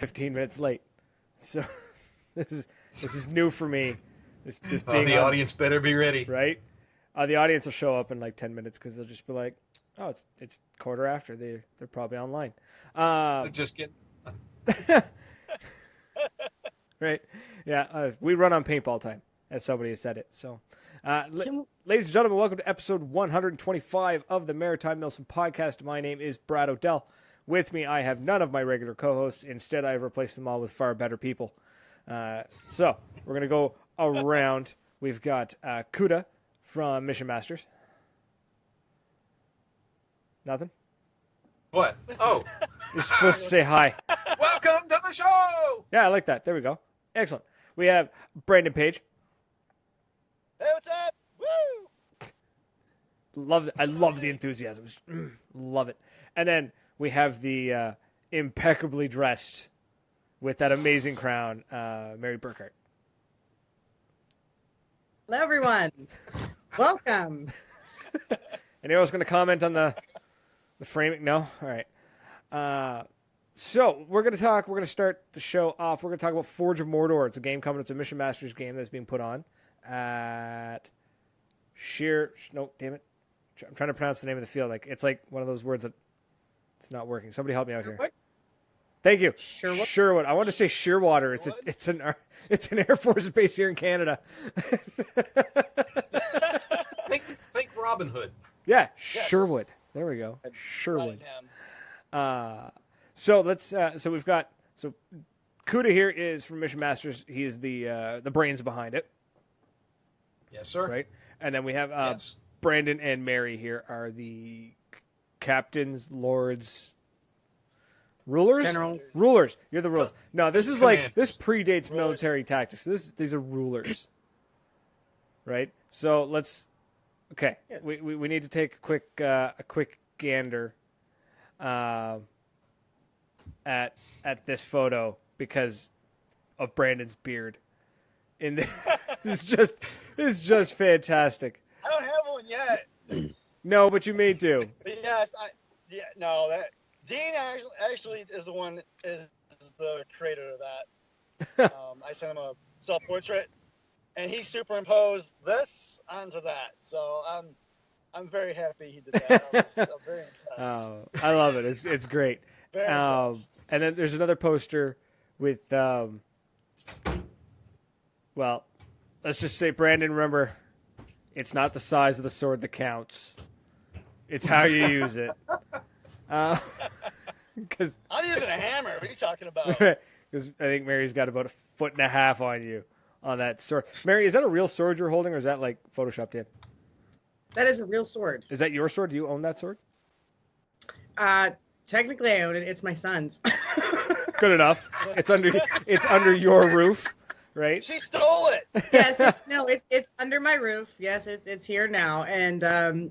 15 minutes late. So this is new for me. This being the audience better be ready. Right? The audience will show up in like 10 minutes because they'll just be like, "Oh, it's quarter after. They're probably online." They're just getting. Right? Yeah, we run on paintball time, as somebody has said it. So, ladies and gentlemen, welcome to episode 125 of the Maritime Milsim podcast. My name is Brad Odell. With me, I have none of my regular co-hosts. Instead, I have replaced them all with far better people. So, we're going to go around. We've got Kuda from Mission Masters. Nothing? What? Oh. You're supposed to say hi. Welcome to the show! Yeah, I like that. There we go. Excellent. We have Brandon Page. Hey, what's up? Woo! I love the enthusiasm. Love it. And then we have the impeccably dressed with that amazing crown, Mary Burkhart. Hello, everyone. Welcome. Anyone else going to comment on the framing? No? All right. So we're going to start the show off. We're going to talk about Forge of Mordor. It's a game coming. It's a Mission Masters game that's being put on at no, damn it. I'm trying to pronounce the name of the field. It's like one of those words that it's not working. Somebody help me out here. Thank you. Sherwood. I want to say Shearwater. It's an Air Force base here in Canada. think Robin Hood. Yeah, Yes. Sherwood. There we go. Sherwood. So we've got Kuda here is from Mission Masters. He's the brains behind it. Yes, sir. Right, and then we have Yes. Brandon and Mary here are the captains, lords, rulers, Generals. rulers. You're the rulers. No, this is Commanders. this predates Rulers. military tactics. These are rulers, right? So let's. Okay, Yeah. we need to take a quick gander at this photo because of Brandon's beard. This is just fantastic. I don't have one yet. No, but you may do. But yes, Dean actually is the one is the creator of that. I sent him a self-portrait, and he superimposed this onto that. So I'm very happy he did that. I'm very impressed. I love it. It's great. Very impressed. And then there's another poster with well, let's just say, Brandon, remember, it's not the size of the sword that counts. It's how you use it. Because I'm using a hammer. What are you talking about? I think Mary's got about 1.5 feet on you on that sword. Mary, is that a real sword you're holding, or is that like photoshopped in? That is a real sword. Is that your sword? Do you own that sword? Technically, I own it. It's my son's. Good enough. It's under your roof, right? She stole it. Yes, it's under my roof. Yes, it's here now. And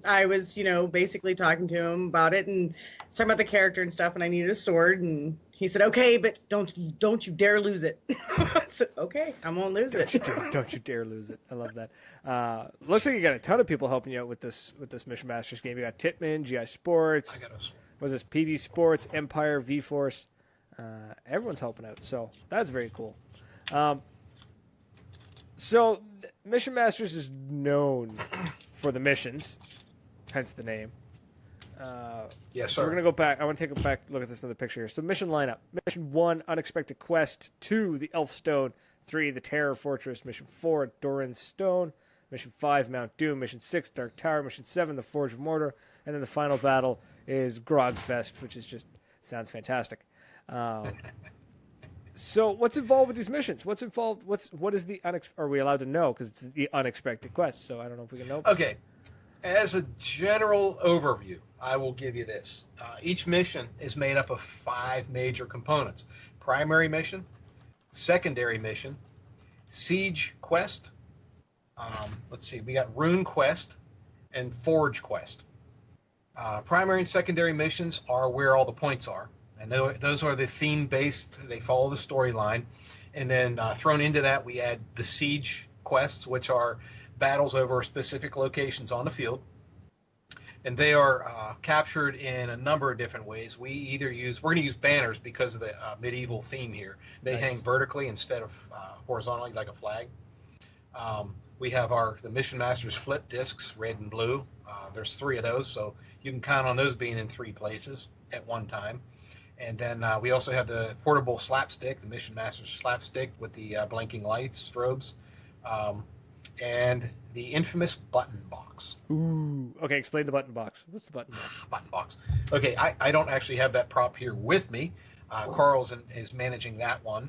I was, basically talking to him about it and talking about the character and stuff. And I needed a sword, and he said, "Okay, but don't you dare lose it." I said, "Okay, I won't lose it." Don't you dare lose it. I love that. Looks like you got a ton of people helping you out with this Mission Masters game. You got Titman, GI Sports. Was this PD Sports, Empire, V-Force? Everyone's helping out, so that's very cool. So Mission Masters is known for the missions, hence the name. Yes, So sir. we're going to go back. I want to take a back look at this other picture here. So mission lineup. Mission 1, Unexpected Quest. 2, the Elf Stone. 3, the Terror Fortress. Mission 4, Doran's Stone. Mission 5, Mount Doom. Mission 6, Dark Tower. Mission 7, the Forge of Mordor. And then the final battle is Grogfest, which is just sounds fantastic. So what's involved with these missions? What's involved? What is the are we allowed to know? Because it's the Unexpected Quest. So I don't know if we can know. Okay. As a general overview, I will give you this. Each mission is made up of 5 major components. Primary mission, secondary mission, siege quest, let's see, we got rune quest, and forge quest. Primary and secondary missions are where all the points are. And those are the theme-based, they follow the storyline. And then thrown into that, we add the siege quests, which are battles over specific locations on the field. and they are captured in a number of different ways. We're going to use banners because of the medieval theme here. They Nice. hang vertically instead of horizontally like a flag. We have the Mission Masters flip discs, red and blue. There's 3 of those, so you can count on those being in 3 places at one time. And then we also have the portable slapstick, the Mission Masters slapstick with the blinking lights, strobes, and the infamous button box. Ooh. Okay, explain the button box. What's the button box? Button box. Okay, I don't actually have that prop here with me. Carl's is managing that one.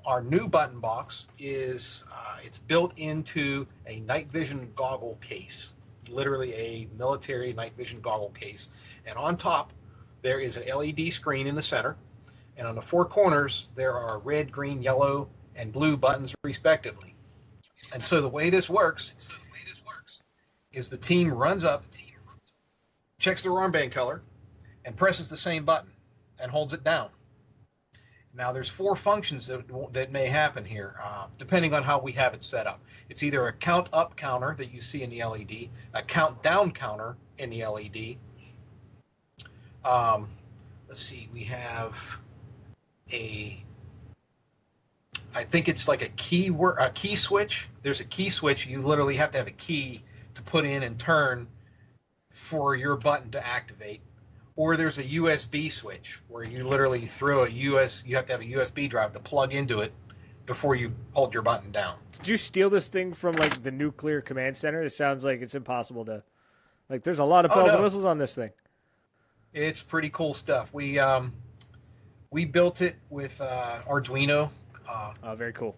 Our new button box is it's built into a night vision goggle case, literally a military night vision goggle case. And on top, there is an LED screen in the center. And on the 4 corners, there are red, green, yellow, and blue buttons respectively. And so the way this works is the team runs up, checks their armband color, and presses the same button and holds it down. Now, there's 4 functions that may happen here, depending on how we have it set up. It's either a count up counter that you see in the LED, a count down counter in the LED. Let's see, we have I think it's like a key switch. There's a key switch. You literally have to have a key to put in and turn for your button to activate. Or there's a USB switch where you literally you have to have a USB drive to plug into it before you hold your button down. Did you steal this thing from like the nuclear command center? It sounds like it's impossible to. Like, there's a lot of bells and whistles on this thing. It's pretty cool stuff. We built it with Arduino. Very cool.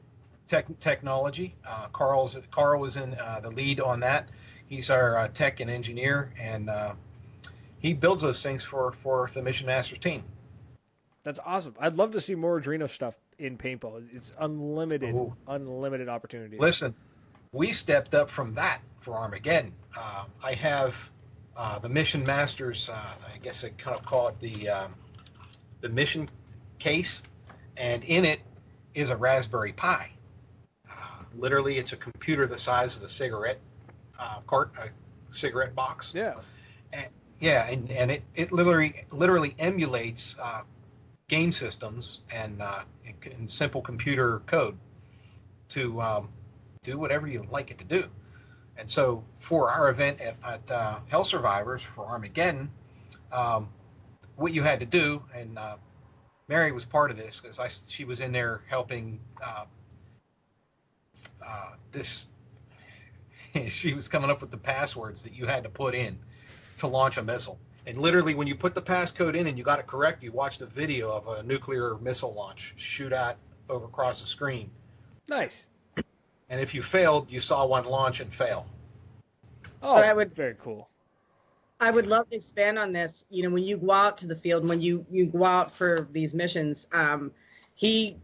Technology. Carl was in the lead on that. He's our tech and engineer, and he builds those things for the Mission Masters team. That's awesome. I'd love to see more Arduino stuff in paintball. It's unlimited opportunity. Listen, we stepped up from that for Armageddon. I have the Mission Masters. I guess I kind of call it the mission case, and in it is a Raspberry Pi. Literally, it's a computer the size of a cigarette cigarette box. Yeah. And it literally emulates game systems and simple computer code to do whatever you like it to do. And so for our event at Hell Survivors for Armageddon, what you had to do, and Mary was part of this because she was in there helping this. She was coming up with the passwords that you had to put in to launch a missile. And literally, when you put the passcode in and you got it correct, you watched a video of a nuclear missile launch shoot out across the screen. Nice. And if you failed, you saw one launch and fail. Oh, very cool. I would love to expand on this. You know, when you go out to the field, when you go out for these missions, he's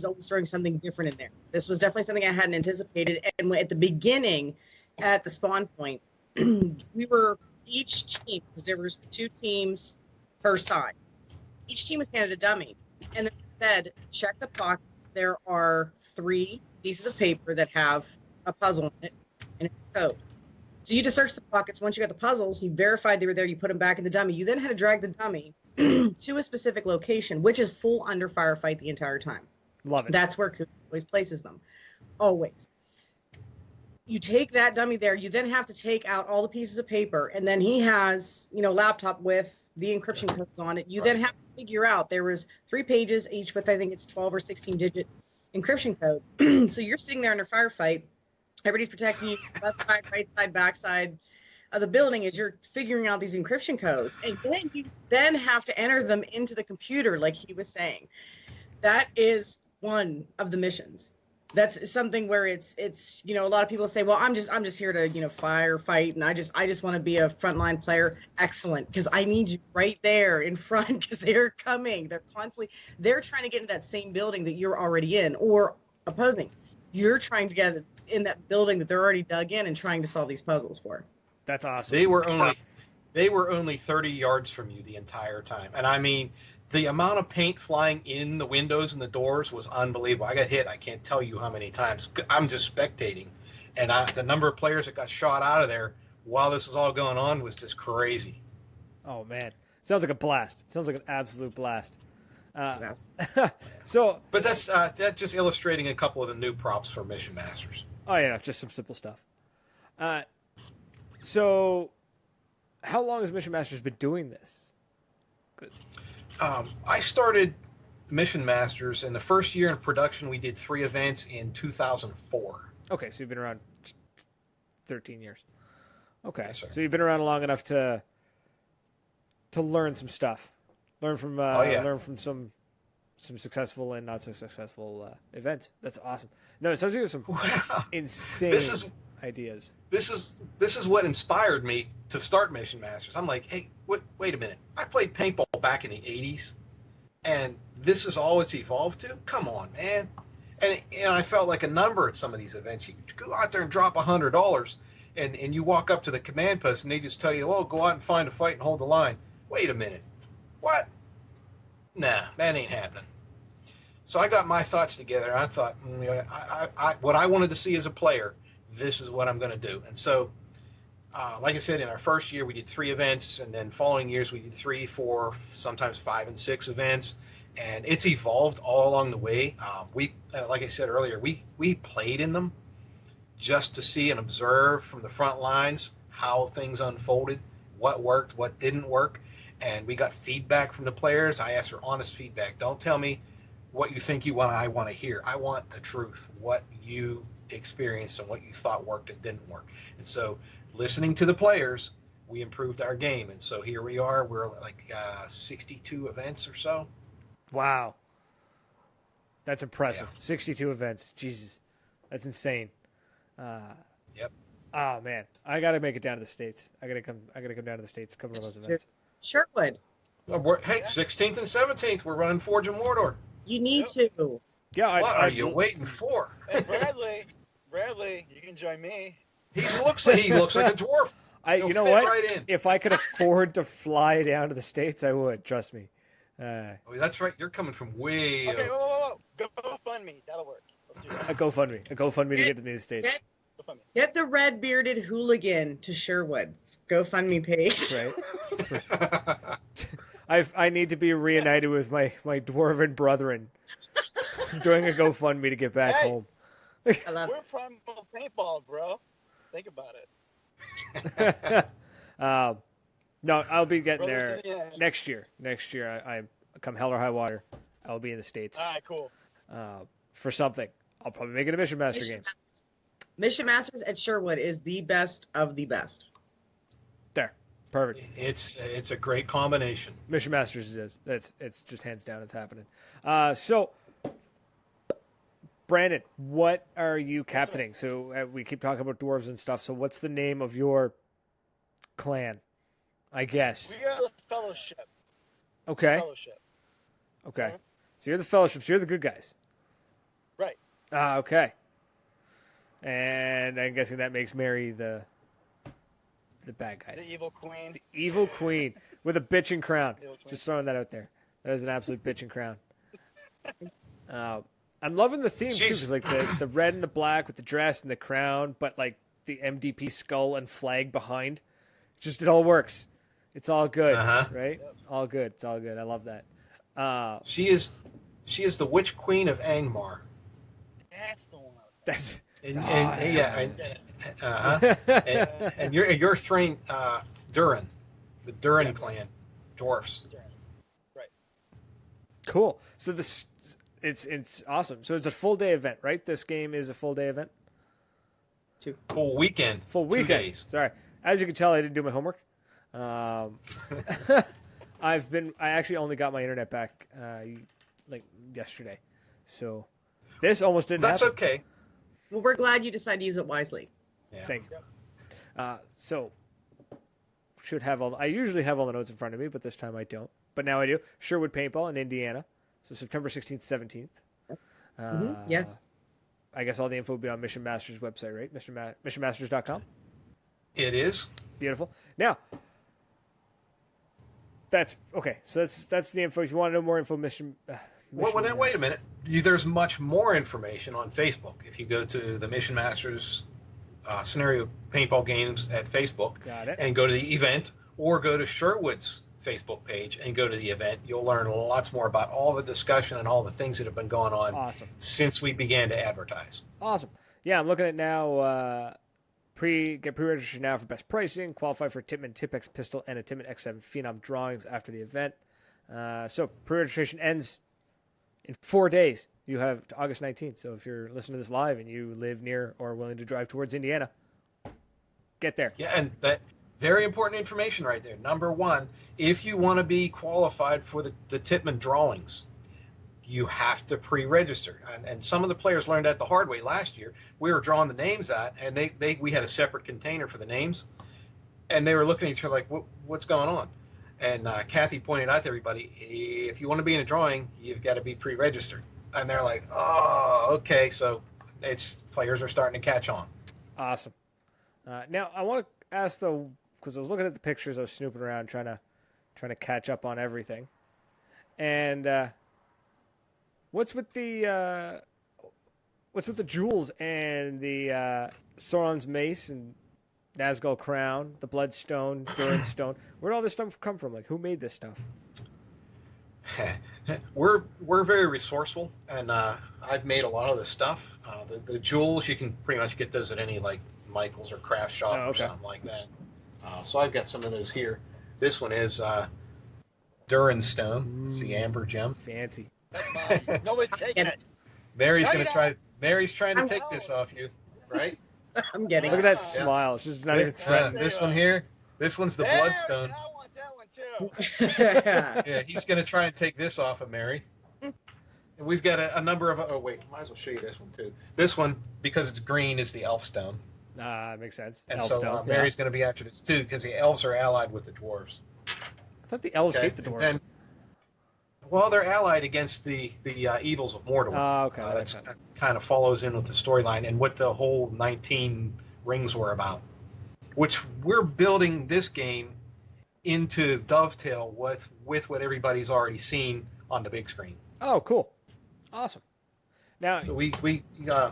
always throwing something different in there. This was definitely something I hadn't anticipated. And at the beginning, at the spawn point, we were each team, because there was 2 teams per side. Each team was handed a dummy, and then it said, check the pockets. There are 3 pieces of paper that have a puzzle in it, and it's a code. So you just search the pockets. Once you got the puzzles, you verified they were there, you put them back in the dummy. You then had to drag the dummy to a specific location, which is full under firefight the entire time. Love it. That's where Coop always places them. Always. You take that dummy there, you then have to take out all the pieces of paper, and then he has, a laptop with the encryption codes on it. You then have to figure out, there was 3 pages, each with, I think it's 12 or 16 digit encryption code. So you're sitting there under firefight. Everybody's protecting you, left side, right side, back side of the building as you're figuring out these encryption codes. And then you then have to enter them into the computer, like he was saying. That is one of the missions. That's something where it's a lot of people say, well, I'm just here to firefight, and I just want to be a frontline player. Excellent, because I need you right there in front, because they're coming. They're trying to get into that same building that you're already in, or opposing. You're trying to get in that building that they're already dug in and trying to solve these puzzles for. That's awesome. They were only 30 yards from you the entire time, and I mean, the amount of paint flying in the windows and the doors was unbelievable. I got hit, I can't tell you how many times. I'm just spectating. And the number of players that got shot out of there while this was all going on was just crazy. Oh man, sounds like a blast. Sounds like an absolute blast. Yeah. So, But that's just illustrating a couple of the new props for Mission Masters. oh yeah, just some simple stuff. So, how long has Mission Masters been doing this? Good. I started Mission Masters, and the first year in production, we did 3 events in 2004. Okay, so you've been around 13 years. Okay, Yes, sir. so you've been around long enough to learn some stuff, learn from some successful and not so successful events. That's awesome. No, it sounds like you have some Wow. insane ideas. This is what inspired me to start Mission Masters. I'm like, hey, wait a minute. I played paintball back in the 80s, and this is all it's evolved to? Come on, man. And I felt like a number at some of these events. You go out there and drop $100, and you walk up to the command post, and they just tell you, well, go out and find a fight and hold the line. Wait a minute. What? Nah, that ain't happening. So I got my thoughts together. I thought, what I wanted to see as a player, this is what I'm going to do. And so, like I said, in our first year, we did 3 events, and then following years, we did 3, 4, sometimes 5 and 6 events. And it's evolved all along the way. Like I said earlier, we played in them just to see and observe from the front lines how things unfolded, what worked, what didn't work. And we got feedback from the players. I asked for honest feedback. Don't tell me what you think I want to hear. I want the truth, what you experienced and what you thought worked and didn't work. And so listening to the players, we improved our game. And so here we are. We're like 62 events or so. Wow, that's impressive. Yeah. 62 events. Jesus, that's insane. Yep. Oh man, I gotta make it down to the States. I gotta come down to the States. Cover those events. Sherwood. Hey, 16th and 17th, we're running Forge of Mordor. You need to. Yeah, What are you waiting for? And Bradley, you can join me. He looks like a dwarf. He'll You know fit what? right in. If I could afford to fly down to the States, I would. Trust me. Oh, that's right. You're coming from way. Okay, whoa. Go fund me. That'll work. Let's do that. A GoFundMe to get to the States. Go fund me. Get the red bearded hooligan to Sherwood. GoFundMe page. Right. I need to be reunited with my dwarven brethren. Doing a GoFundMe to get back Hey. home. I love We're primal paintball, bro. Think about it. No, I'll be getting Brothers there to the end. next year. Next year, I come hell or high water, I'll be in the States All right, cool. for something. I'll probably make it a Mission Master game. Mission Masters at Sherwood is the best of the best. There, perfect. It's a great combination. Mission Masters is. It's just hands down. It's happening. So, Brandon, what are you captaining? So we keep talking about dwarves and stuff. So what's the name of your clan? I guess. We are the Fellowship. Okay. Fellowship. Okay. Okay. So you're the fellowship. So you're the good guys. Right. Okay. And I'm guessing that makes Mary the bad guys. The evil queen. The evil queen with a bitchin' crown. Evil queen. Just throwing that out there. That is an absolute bitchin' crown. I'm loving the theme too, because like the red and the black with the dress and the crown, but like the MDP skull and flag behind. Just it all works. It's all good, right? Yep. All good. It's all good. I love that. She is the Witch Queen of Angmar. That's the one I was That's And you're Thrain Durin, the Durin clan, dwarfs. thinking. Right. cool. So this it's awesome. So it's a full day event, right? This game is a full day event. Full weekend. Full 2 weekend. days. Sorry. As you can tell, I didn't do my homework. I actually only got my internet back like yesterday, so this almost didn't That's happen. okay. Well, we're glad you decided to use it wisely. Yeah. Thank you. So should have all. I usually have all the notes in front of me, but this time I don't. But now I do. Sherwood Paintball in Indiana. So September 16th, 17th. Yes. I guess all the info will be on Mission Masters website, right? missionmasters.com. It is. Beautiful. Now, that's okay. So that's the info. If you want to know more info, Wait a minute. There's much more information on Facebook. If you go to the Mission Masters Scenario Paintball Games at Facebook Got it. and go to the event, or go to Sherwood's Facebook page and go to the event. You'll learn lots more about all the discussion and all the things that have been going on Awesome. since we began to advertise. Awesome. Yeah, I'm looking at now. Get pre-registered now for best pricing. Qualify for Tippmann Tipex pistol and a Tippmann X7 Phenom drawings after the event. So pre-registration ends in 4 days. You have to August 19th. So if you're listening to this live and you live near or willing to drive towards Indiana, get there. Yeah, and that very important information right there. Number one, if you want to be qualified for the Tippmann drawings, you have to pre-register. And some of the players learned that the hard way last year. We were drawing the names out, and we had a separate container for the names, and they were looking at each other like, what's going on? And Kathy pointed out to everybody, if you want to be in a drawing, you've got to be pre-registered. And they're like, oh, okay. So players are starting to catch on. Awesome. Now I want to ask though, because I was looking at the pictures, I was snooping around trying to catch up on everything, and what's with the jewels and the Sauron's mace and Nazgul crown, the Bloodstone, Durin's stone? Where'd all this stuff come from? Like, who made this stuff? We're very resourceful, and I've made a lot of the stuff. The jewels, you can pretty much get those at any like Michael's or craft shop or something like that. So I've got some of those here. This one is Durin's stone. It's the amber gem. Fancy. That's mine. Nobody's taking it. Mary's No, Mary's trying to I'm take this off you, right? I'm getting Look at it. that smile. She's not even threatened. This one here. This one's the There, Bloodstone. I want that one too. Yeah, he's going to try and take this off of Mary. And we've got a number of. Oh wait, might as well show you this one too. This one, because it's green, is the Elf stone. Makes sense. And Elf so stone. Mary's going to be after this too, because the elves are allied with the dwarves. I thought the elves hate the dwarves. And well, they're allied against the evils of Mordor. Oh, okay. That That's makes sense. kind of follows in with the storyline and what the whole 19 rings were about, which we're building this game into dovetail with what everybody's already seen on the big screen. Oh, cool. Awesome. Now, So we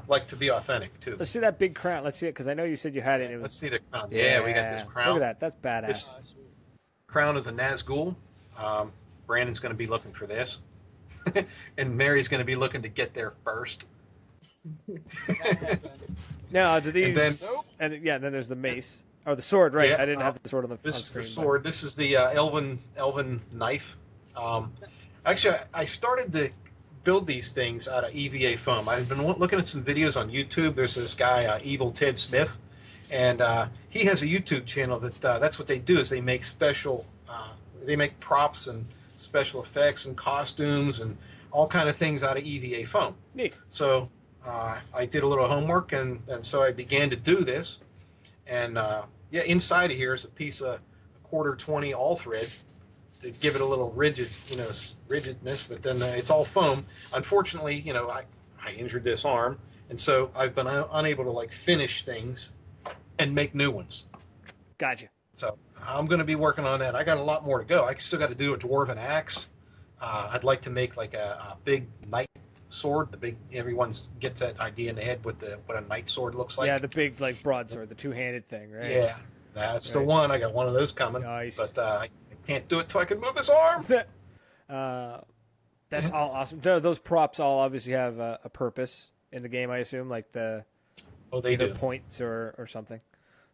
like to be authentic too. let's see that big crown. Let's see it, because I know you said you had it. And it Let's was see the crown. Yeah, we got this crown. Look at that. That's badass. This- Crown of the Nazgul. Brandon's going to be looking for this, and Mary's going to be looking to get there first. Now, do these? And then- then there's the mace or the sword, right? Yeah, I didn't have the sword on the This on is the screen, sword. This is the elven knife. Actually, I started to build these things out of EVA foam. I've been looking at some videos on YouTube. There's this guy, Evil Ted Smith, and he has a YouTube channel that's what they do is they make they make props and special effects and costumes and all kind of things out of EVA foam. Neat. So I did a little homework, and so I began to do this. And inside of here is a piece of 1/4-20 all thread to give it a little rigidness, but then it's all foam. Unfortunately, I injured this arm, and so I've been unable to like finish things and make new ones. Gotcha. So I'm going to be working on that. I got a lot more to go. I still got to do a dwarven axe. I'd like to make like a big knight sword. Everyone gets that idea in the head what a knight sword looks like. Yeah, the big like broadsword, the two-handed thing, right? Yeah, that's the Right. one. I got one of those coming. Nice. But I can't do it till I can move this arm. That's all awesome. No, those props all obviously have a purpose in the game, I assume, like the Oh, they either do. points or something.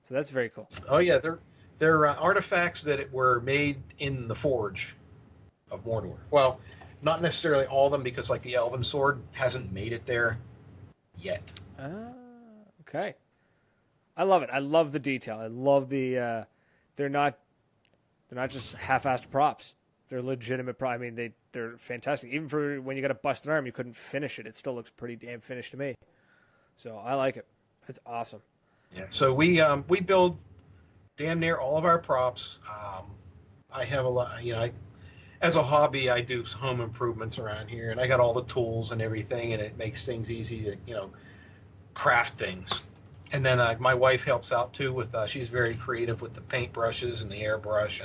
So that's very cool. Oh yeah, they're artifacts that were made in the forge of Mordor. Well, not necessarily all of them, because like the Elven sword hasn't made it there yet. Okay. I love it. I love the detail. I love the they're not just half-assed props. They're legitimate props. I mean, they're fantastic. Even for when you got a busted arm, you couldn't finish it. It still looks pretty damn finished to me. So I like it. It's awesome. Yeah. So we build damn near all of our props. I have a lot. As a hobby, I do home improvements around here, and I got all the tools and everything, and it makes things easy to craft things. And then my wife helps out too with she's very creative with the paint brushes and the airbrush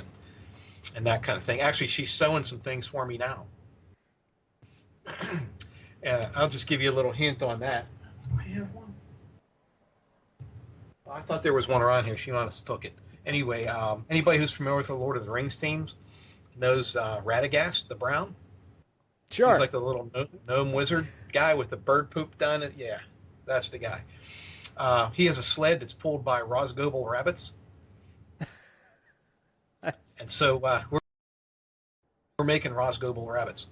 and that kind of thing. Actually, she's sewing some things for me now. I'll just give you a little hint on that. I have one. I thought there was one around here. She honest took it. Anyway, anybody who's familiar with the Lord of the Rings teams knows Radagast the Brown. Sure. He's like the little gnome wizard guy with the bird poop done. Yeah, that's the guy. He has a sled that's pulled by Rosgobel rabbits. And so we're making Rosgobel rabbits.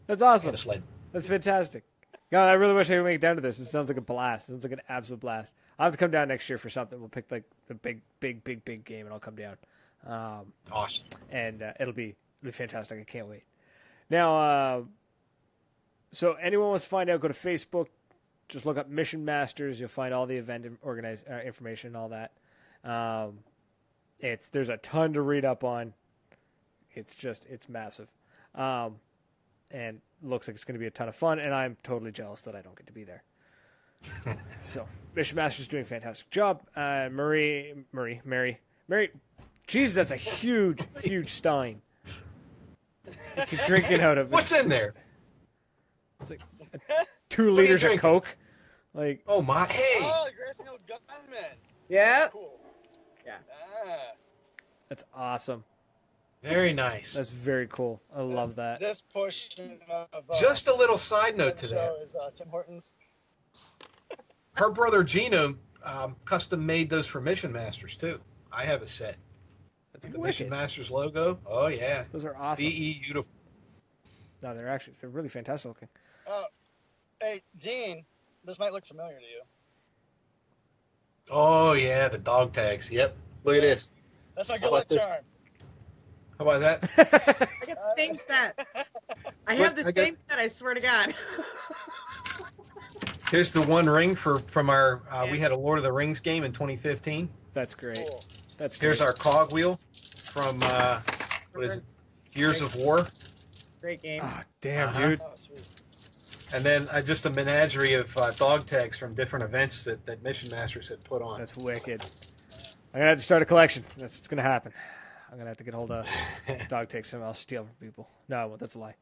That's awesome. And a sled. That's fantastic. God, I really wish I could make it down to this. It sounds like a blast. It sounds like an absolute blast. I'll have to come down next year for something. We'll pick like the big game, and I'll come down. Awesome. And it'll be fantastic. I can't wait. Now, so anyone wants to find out, go to Facebook. Just look up Mission Masters. You'll find all the event information and all that. There's a ton to read up on. It's massive. And looks like it's going to be a ton of fun, and I'm totally jealous that I don't get to be there. So, Mission Master's doing a fantastic job. Mary, Jesus, that's a huge stein. You keep drinking out of it. What's in there? It's like 2 liters of Coke. Like, oh my, hey! Oh, the Grassy Hill Gunman. Yeah. Cool. Yeah. that's awesome. Very nice. That's very cool. I love that. This portion of Just a little side note to that. is Tim Hortons. Her brother Gino custom made those for Mission Masters too. I have a set. That's The wicked. Mission Masters logo. Oh yeah. Those are awesome. Beautiful. No, they're really fantastic looking. Hey, Dean, this might look familiar to you. Oh yeah, the dog tags. Yep. Look at this. That's my How good about luck this? charm. How about that? I got the same set. I have the same set, I swear to God. Here's the one ring from our. We had a Lord of the Rings game in 2015. That's great. Cool. That's Here's great. our cogwheel from what is it? Gears of War. Great game. Oh, damn, Uh-huh. dude. Oh, sweet. And then just a menagerie of dog tags from different events that Mission Masters had put on. That's wicked. I'm gonna have to start a collection. That's what's gonna happen. I'm gonna have to get hold of dog tags and I'll steal from people. No, I won't. That's a lie.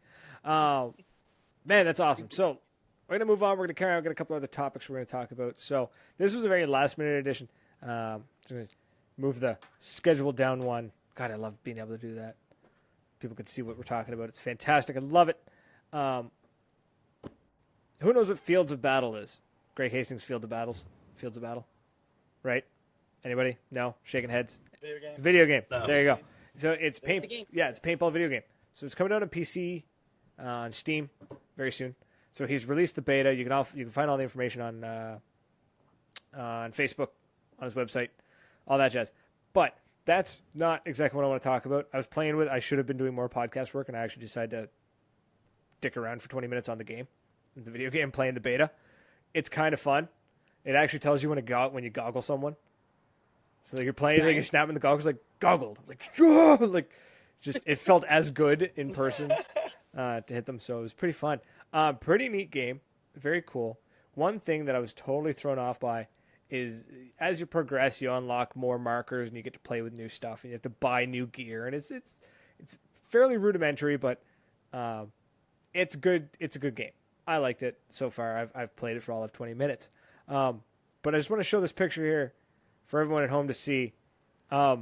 Man, that's awesome. So we're gonna move on. We're gonna carry on. We've got a couple other topics we're gonna talk about. So this was a very last minute edition. Just gonna move the schedule down one. God, I love being able to do that. People can see what we're talking about. It's fantastic. I love it. Who knows what Fields of Battle is? Greg Hastings Fields of Battle, right? Anybody? No? Shaking heads. Video game. Video game. No. There you go. So it's The game. it's a paintball video game. So it's coming out on PC, on Steam, very soon. So he's released the beta. You can find all the information on Facebook, on his website, all that jazz. But that's not exactly what I want to talk about. I should have been doing more podcast work, and I actually decided to dick around for 20 minutes on the game, the video game, playing the beta. It's kind of fun. It actually tells you when you goggle someone. So like you're playing, like you're snapping the goggles, like goggled, like just it felt as good in person to hit them. So it was pretty fun. Pretty neat game, very cool. One thing that I was totally thrown off by is as you progress, you unlock more markers and you get to play with new stuff and you have to buy new gear, and it's fairly rudimentary, but it's good. It's a good game. I liked it so far. I've played it for all of 20 minutes. But I just want to show this picture here for everyone at home to see. At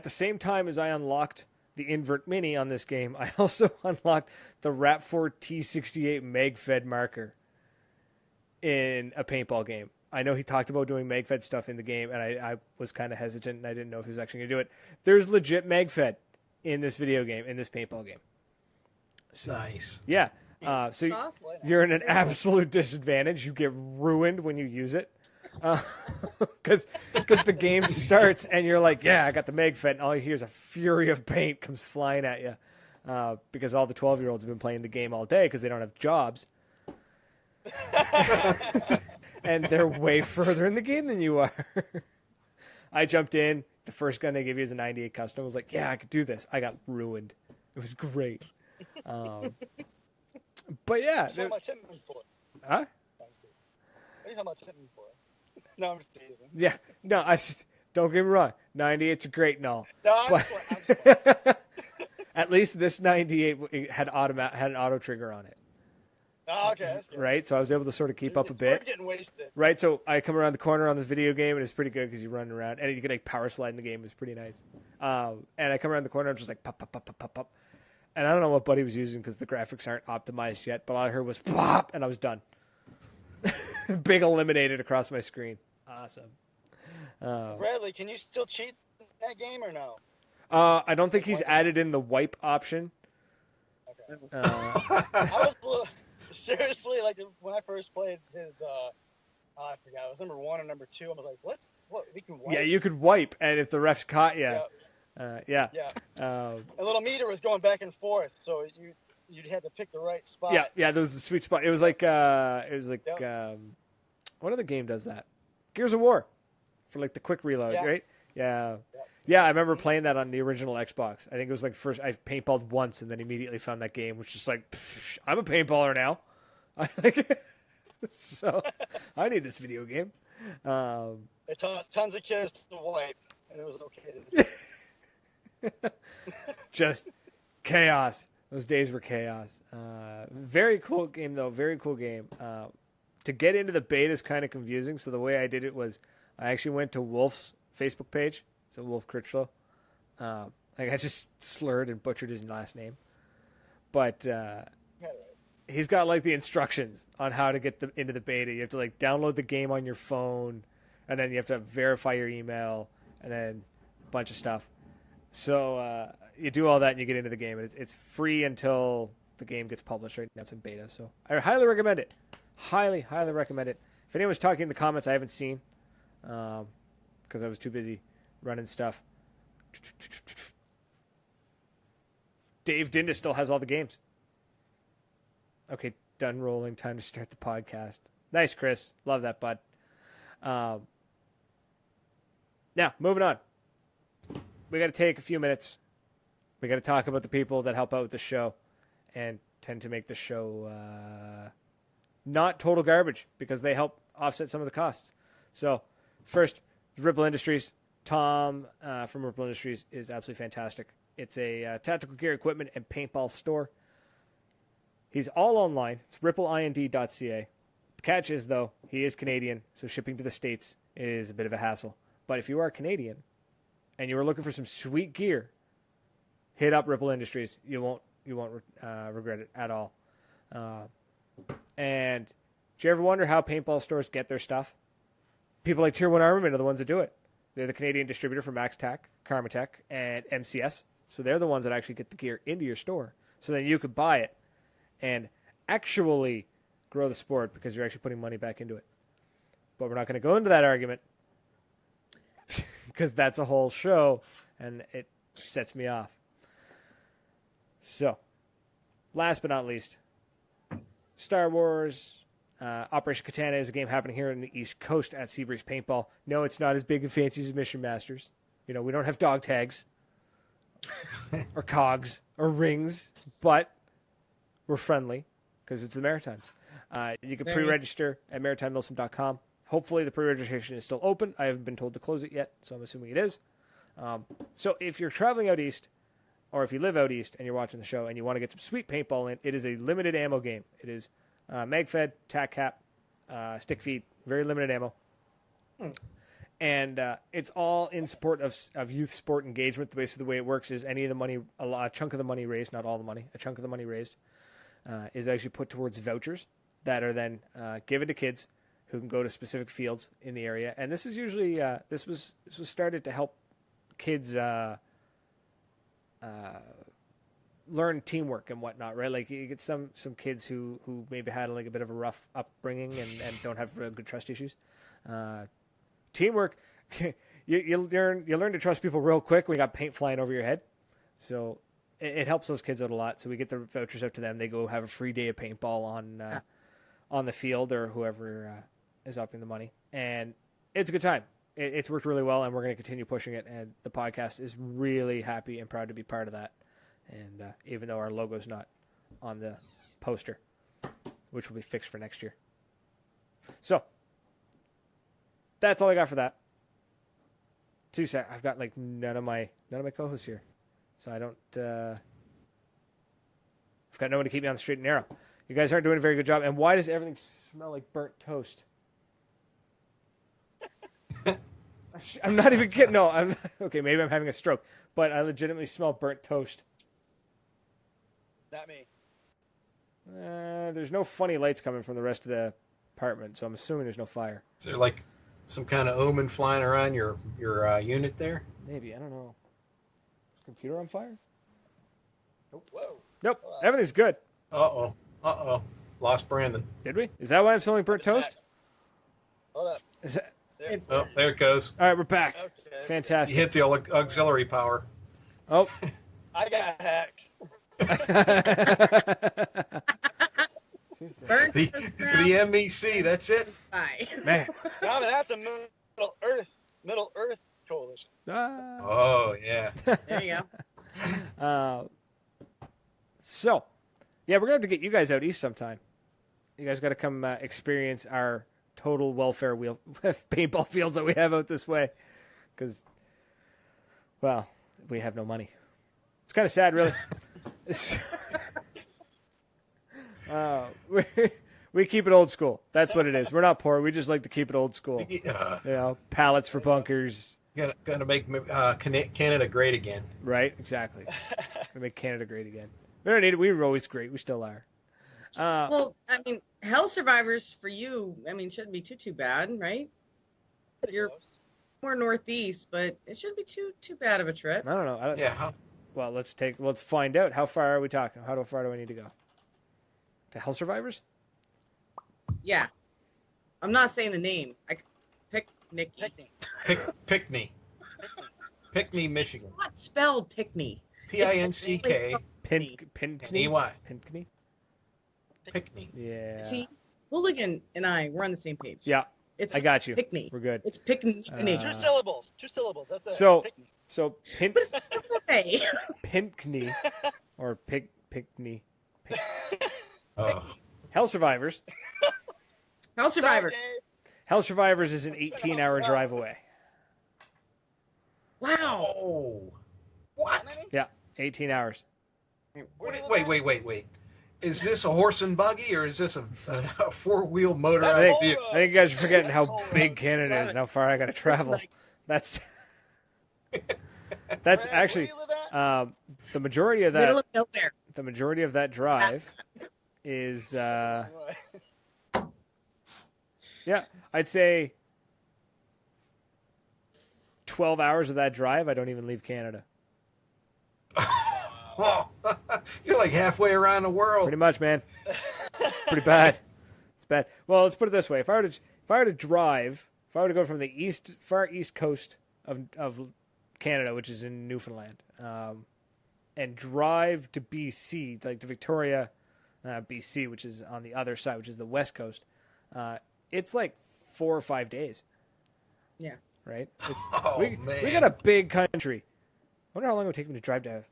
the same time as I unlocked the Invert Mini on this game, I also unlocked the Rapfor T68 MagFed marker in a paintball game. I know he talked about doing MagFed stuff in the game, and I was kind of hesitant, and I didn't know if he was actually going to do it. There's legit MagFed in this video game, in this paintball game. So, Nice. yeah. So Awesome. you're in an absolute disadvantage. You get ruined when you use it. Because the game starts and you're like, yeah, I got the MagFed, and all you hear is a fury of paint comes flying at you. Because all the 12-year-olds have been playing the game all day because they don't have jobs. And they're way further in the game than you are. I jumped in. The first gun they give you is a 98 custom. I was like, yeah, I could do this. I got ruined. It was great. But yeah. What are you talking about tipping me for? Huh? No, I'm just teasing. What are you talking about tipping me for? No, I'm just teasing. Yeah. No, don't get me wrong. 98's are great and all. No, I'm But- just playing. At least this 98 had an auto trigger on it. Oh, okay, that's good. right? So I was able to sort of keep up a We're bit. getting wasted. Right, so I come around the corner on this video game, and it's pretty good because you run around, and you can like power slide in the game. It's pretty nice. And I come around the corner, I'm just like pop, pop, pop, pop, pop, pop, and I don't know what Buddy was using because the graphics aren't optimized yet. But all I heard was pop, and I was done. Big eliminated across my screen. Awesome. Bradley, can you still cheat in that game or no? I don't think he's added in the wipe option. Okay. Uh, I was a little, seriously, like when I first played his, I forgot, it was number 1 or number 2. I was like, what? We can wipe? yeah, you could wipe, and if the refs caught you, Yeah. yeah. A little meter was going back and forth, so you'd have to pick the right spot. Yeah, that was the sweet spot. It was like Yep. What other game does that? Gears of War, for like the quick reload, Yeah. right? Yeah. Yep. Yeah, I remember playing that on the original Xbox. I think it was my first. I paintballed once and then immediately found that game, which is like, pff, I'm a paintballer now. So I need this video game. It taught tons of kids to wipe, and it was okay to do. Just chaos. Those days were chaos. Very cool game, though. Very cool game. To get into the beta is kind of confusing. So the way I did it was I actually went to Wolf's Facebook page. So Wolf Critchlow. Like I just slurred and butchered his last name. But he's got like the instructions on how to get into the beta. You have to like download the game on your phone, and then you have to verify your email, and then a bunch of stuff. So you do all that and you get into the game. And it's free until the game gets published. Right now it's in beta. So I highly recommend it. Highly, highly recommend it. If anyone's talking in the comments, I haven't seen because I was too busy running stuff. Dave Dinda still has all the games. Okay, done rolling. Time to start the podcast. Nice, Chris. Love that, bud. Now, moving on. We got to take a few minutes. We got to talk about the people that help out with the show and tend to make the show not total garbage because they help offset some of the costs. So, first, Ripple Industries. Tom from Ripple Industries is absolutely fantastic. It's a tactical gear equipment and paintball store. He's all online. It's rippleind.ca. The catch is, though, he is Canadian, so shipping to the States is a bit of a hassle. But if you are Canadian and you are looking for some sweet gear, hit up Ripple Industries. You won't regret it at all. And do you ever wonder how paintball stores get their stuff? People like Tier 1 Armament are the ones that do it. They're the Canadian distributor for MaxTac, Karmatech, and MCS. So they're the ones that actually get the gear into your store. So then you could buy it and actually grow the sport because you're actually putting money back into it. But we're not going to go into that argument because that's a whole show and it sets me off. So, last but not least, Star Wars Operation Katana is a game happening here in the East Coast at Seabreeze Paintball. No, it's not as big and fancy as Mission Masters. You know, we don't have dog tags or cogs or rings, but we're friendly because it's the Maritimes. You can pre-register at maritimemilsim.com. Hopefully the pre-registration is still open. I haven't been told to close it yet, so I'm assuming it is. So if you're traveling out east, or if you live out east and you're watching the show and you want to get some sweet paintball in, it is a limited ammo game. It is mag-fed, tac cap, stick feed, very limited ammo. And it's all in support of youth sport engagement. Basically, the way it works is any of the money, a chunk of the money raised, not all the money, a chunk of the money raised is actually put towards vouchers that are then given to kids who can go to specific fields in the area. And this is usually this was started to help kids learn teamwork and whatnot, right? Like you get some kids who maybe had like a bit of a rough upbringing and don't have real good trust issues. Teamwork, you learn to trust people real quick when you got paint flying over your head. So it helps those kids out a lot. So we get the vouchers out to them. They go have a free day of paintball on the field or whoever is upping the money. And it's a good time. It's worked really well, and we're going to continue pushing it. And the podcast is really happy and proud to be part of that. And even though our logo's not on the poster, which will be fixed for next year. So that's all I got for that. I've got like none of my co-hosts here, so I don't. I've got no one to keep me on the straight and narrow. You guys aren't doing a very good job. And why does everything smell like burnt toast? I'm not even kidding. No, I'm okay. Maybe I'm having a stroke, but I legitimately smell burnt toast. Not me. There's no funny lights coming from the rest of the apartment, so I'm assuming there's no fire. Is there like some kind of omen flying around your unit there? Maybe, I don't know. Is the computer on fire? Whoa. Nope. Everything's good. Uh oh. Lost Brandon. Did we? Is that why I'm smelling burnt toast? Hold up. Is that... There. Oh, there it goes. All right, we're back. Okay. You Fantastic. hit the auxiliary power. Oh. I got hacked. Burnt The to the ground. MEC, that's it. Bye. Man. Now I'm at the Middle Earth Coalition. Ah. Oh, yeah. There you go. So, yeah, we're going to have to get you guys out east sometime. You guys got to come experience our total welfare wheel paintball fields that we have out this way. Because, well, we have no money. It's kind of sad, really. We keep it old school. That's what it is. We're not poor. We just like to keep it old school. You know, pallets for bunkers. Gonna make Canada great again. Right, exactly. Gonna make Canada great again. We don't need it. We were always great. We still are. Well, I mean, Hell Survivors for you, I mean, shouldn't be too bad, right? You're more northeast, but it shouldn't be too bad of a trip. I don't know. Yeah. Well, let's find out. How far are we talking? How far do I need to go? To Hell Survivors? Yeah. I'm not saying the name. I could pick Nicky. Pickney. Pickney, Michigan. It's not spelled Pickney. Pinck. Pinckney? NEY. Pinckney? Pickney. Yeah. See, Hooligan and I, we're on the same page. Yeah, It's I got you. Pickney. We're good. It's Pickney. Two syllables. That's it. So- Pickney. So, But it's the same way. Pinckney, or Pickney. Oh. Hell Survivors. Hell Survivor. Sorry, Hell Survivors is an 18-hour drive away. Wow. Oh. What? Yeah, 18 hours. Wait. Is this a horse and buggy or is this a four-wheel I motorized think, vehicle? I think you guys are forgetting how big Canada is and how far I got to travel. That's Brad, actually where do you live at? the majority of Middle that. of nowhere. The majority of that drive is yeah, I'd say 12 hours of that drive. I don't even leave Canada. Oh, you're like halfway around the world. Pretty much, man. It's pretty bad. It's bad. Well, let's put it this way: if I were to go from the far east coast of Canada, which is in Newfoundland, and drive to BC, like to Victoria, BC, which is on the other side, which is the west coast, it's like 4 or 5 days. Yeah. Right. Man. We got a big country. I wonder how long it would take me to drive to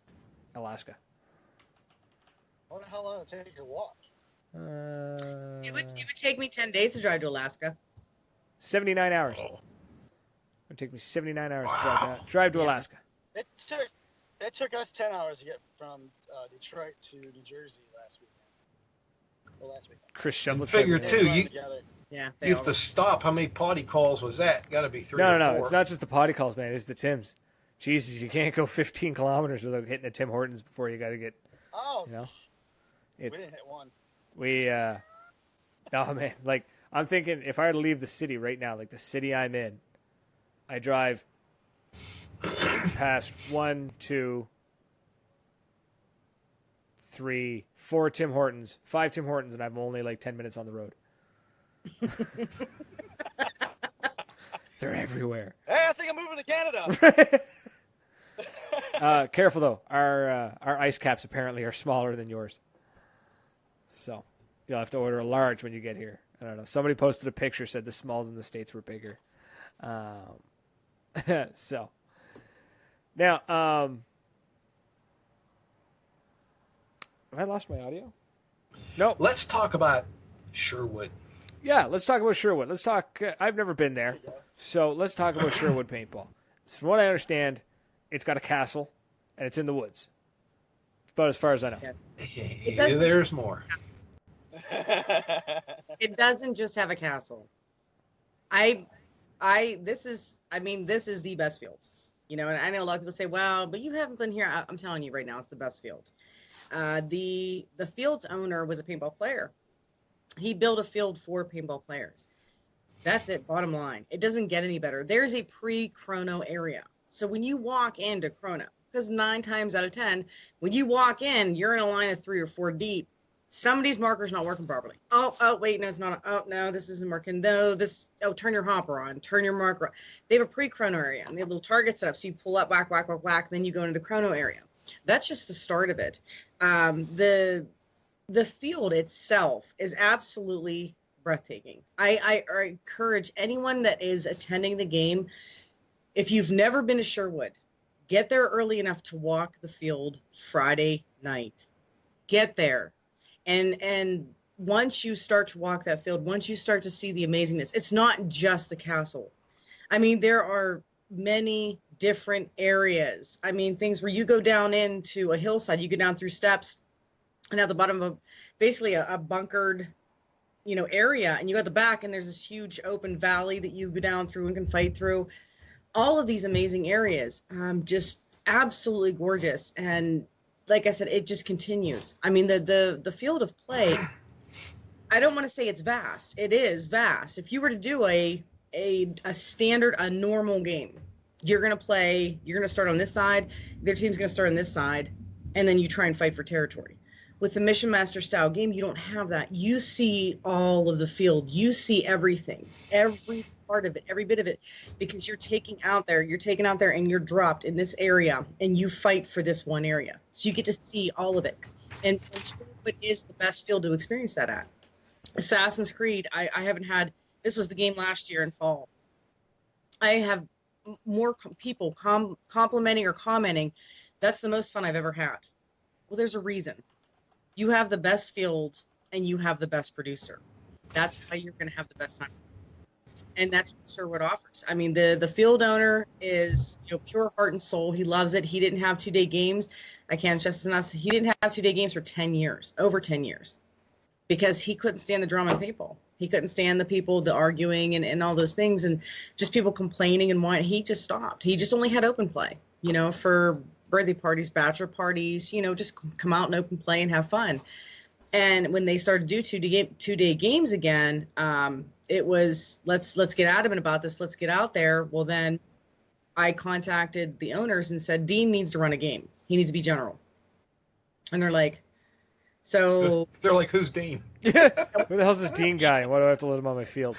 Alaska. I wonder how long it'll take your walk. It would take me 10 days to drive to Alaska. 79 hours. Oh. It would take me 79 hours Wow. to drive to Alaska. It took us 10 hours to get from Detroit to New Jersey last week. Chris Shovel's Figure driving too, there. you Together. Yeah. you have to stop. How many potty calls was that? Got to be 3 or 4. No. It's not just the potty calls, man. It's the Tims. Jesus, you can't go 15 kilometers without hitting a Tim Hortons before you got to get, Oh, you know. we It's didn't hit one. oh man, like I'm thinking if I were to leave the city right now, like the city I'm in, I drive past 1, 2, 3, 4 Tim Hortons, 5 Tim Hortons, and I'm only like 10 minutes on the road. They're everywhere. Hey, I think I'm moving to Canada. Careful though, our ice caps apparently are smaller than yours, so you'll have to order a large when you get here. I don't know. Somebody posted a picture, said the smalls in the States were bigger. So now, have I lost my audio? No. Let's talk about Sherwood. Yeah, let's talk about Sherwood. Let's talk. I've never been there, so let's talk about Sherwood paintball. So from what I understand, it's got a castle and it's in the woods. It's about as far as I know. There's more. It doesn't just have a castle. This is the best field. You know, and I know a lot of people say, well, but you haven't been here. I'm telling you right now, it's the best field. The field's owner was a paintball player. He built a field for paintball players. That's it, bottom line. It doesn't get any better. There's a pre-chrono area. So when you walk into chrono, because 9 times out of 10, when you walk in, you're in a line of 3 or 4 deep. Somebody's marker's not working properly. Oh, wait, no, it's not. Oh, no, this isn't working. No, turn your hopper on, turn your marker on. They have a pre-chrono area, and they have little targets set up. So you pull up, whack, whack, whack, whack, then you go into the chrono area. That's just the start of it. The field itself is absolutely breathtaking. I encourage anyone that is attending the game, if you've never been to Sherwood, get there early enough to walk the field Friday night. Get there. And once you start to walk that field, once you start to see the amazingness, it's not just the castle. I mean, there are many different areas. I mean, things where you go down into a hillside, you go down through steps, and at the bottom of basically a bunkered, area, and you go at the back, and there's this huge open valley that you go down through and can fight through. All of these amazing areas, just absolutely gorgeous. And like I said, it just continues. I mean, the field of play, I don't want to say it's vast. It is vast. If you were to do a standard, a normal game, you're going to start on this side, their team's going to start on this side, and then you try and fight for territory. With the Mission Master style game, you don't have that. You see all of the field. You see everything, every part of it, every bit of it, because you're taken out there and you're dropped in this area, and you fight for this one area. So you get to see all of it. And what is the best field to experience that at? Assassin's Creed, I haven't had, this was the game last year in fall. I have more people complimenting or commenting, that's the most fun I've ever had. Well, there's a reason. You have the best field and you have the best producer. That's why you're going to have the best time. And that's what Sherwood offers. I mean, the field owner is pure heart and soul. He loves it. He didn't have 2-day games. I can't stress this enough. He didn't have 2-day games for 10 years, over 10 years, because he couldn't stand the drama of people. He couldn't stand the arguing and all those things, and just people complaining and whining. He just stopped. He just only had open play, for birthday parties, bachelor parties, just come out and open play and have fun. And when they started to do 2-day games again, it was let's get adamant about this. Let's get out there. Well, then I contacted the owners and said, Dean needs to run a game. He needs to be general. And they're like, so they're like, who's Dean? Yeah. Who the hell's this Dean guy? And why do I have to let him on my field?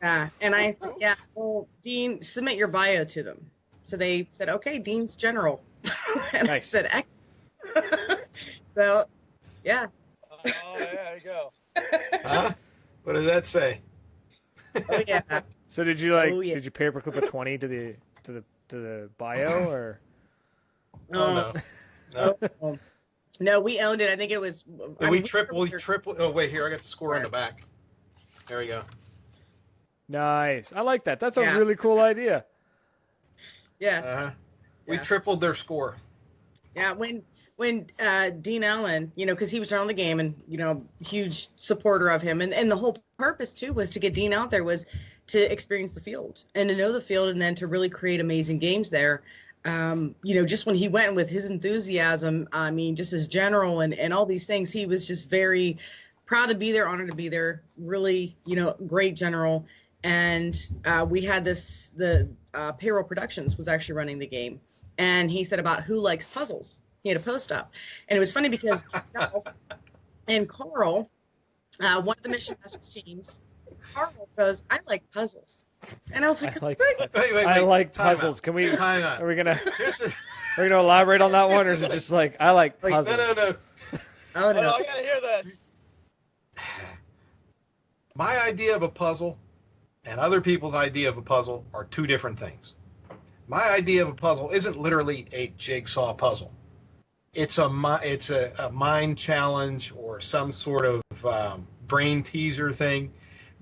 And I said, yeah, well, Dean, submit your bio to them. So they said, okay, Dean's general. And nice. I said, excellent. So, yeah. Oh, there you go. Huh? What does that say? Oh yeah. So did you did you paperclip a 20 to the bio or? Oh no. No, we owned it. I think it was. We triple. Oh wait, here I got the score on the back. There we go. Nice. I like that. That's a really cool idea. Yes. We tripled their score. Yeah, when Dean Allen, because he was on the game and, huge supporter of him. And the whole purpose, too, was to get Dean out there was to experience the field and to know the field and then to really create amazing games there. Just when he went with his enthusiasm, I mean, just as general and all these things, he was just very proud to be there, honored to be there, really, great general. And we had the Payroll Productions was actually running the game. And he said about who likes puzzles. He had a post up. And it was funny because myself and Carl, one of the Mission Master teams, Carl goes, I like puzzles. And I was like, wait, I like puzzles. Out. Can we? Time out. Are we gonna elaborate on that one, or is it just like I like puzzles? No. Oh no! I gotta hear this. My idea of a puzzle and other people's idea of a puzzle are two different things. My idea of a puzzle isn't literally a jigsaw puzzle. It's a mind challenge or some sort of brain teaser thing.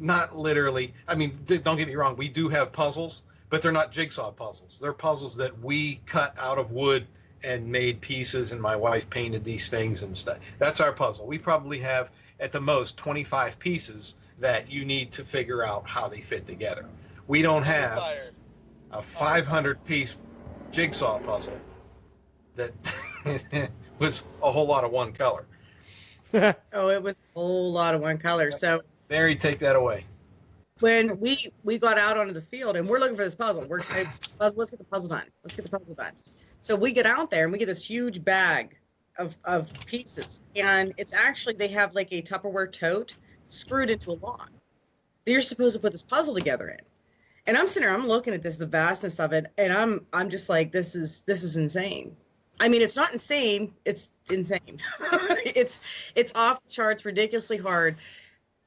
Not literally. I mean, don't get me wrong. We do have puzzles, but they're not jigsaw puzzles. They're puzzles that we cut out of wood and made pieces, and my wife painted these things and stuff. That's our puzzle. We probably have at the most 25 pieces that you need to figure out how they fit together. We don't have a 500-piece jigsaw puzzle that was a whole lot of one color. Oh, it was a whole lot of one color. So Mary, take that away. when we got out onto the field and we're looking for this puzzle, we're excited. Let's get the puzzle done. Let's get the puzzle done. So we get out there and we get this huge bag of pieces, and it's actually, they have like a Tupperware tote screwed into a log that you're supposed to put this puzzle together in. And I'm sitting there, I'm looking at this, the vastness of it, and I'm just like, this is insane. I mean, it's not insane, it's insane. it's off the charts, ridiculously hard.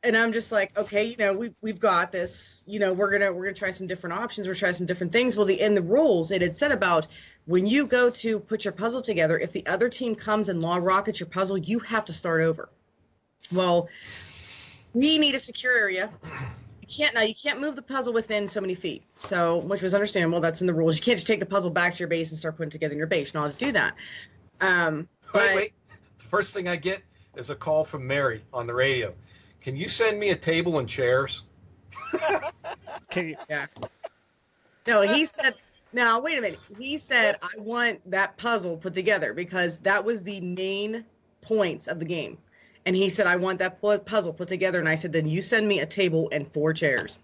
And I'm just like, okay, you know, we've got this. You know, we're gonna try some different options. We're trying some different things. Well, in the rules, it had said about when you go to put your puzzle together, if the other team comes and law rockets your puzzle, you have to start over. Well, we need a secure area. You can't move the puzzle within so many feet. So, which was understandable. That's in the rules. You can't just take the puzzle back to your base and start putting together in your base. You're not to do that. Wait. The first thing I get is a call from Mary on the radio. Can you send me a table and chairs? Can you? Yeah. No, he said, now, wait a minute. He said, I want that puzzle put together because that was the main points of the game. And he said, I want that puzzle put together. And I said, then you send me a table and 4 chairs.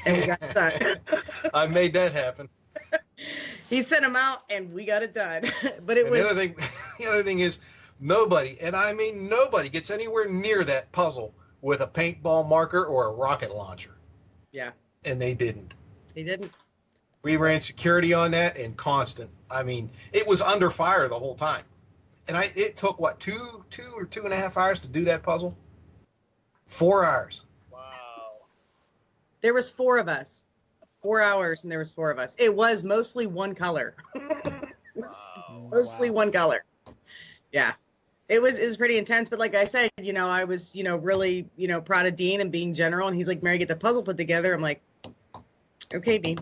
And we got it done. I made that happen. He sent them out and we got it done. But The other thing is nobody, and I mean nobody, gets anywhere near that puzzle with a paintball marker or a rocket launcher. Yeah. And they didn't. They didn't. We ran security on that and constant. I mean, it was under fire the whole time. And it took, what, two or 2.5 hours to do that puzzle? 4 hours. Wow. There was 4 of us. 4 hours and there was 4 of us. It was mostly one color. Wow. Mostly one color. Yeah. It was pretty intense, but like I said, you know, I was, you know, really, you know, proud of Dean and being general. And he's like, Mary, get the puzzle put together. I'm like, okay, Dean.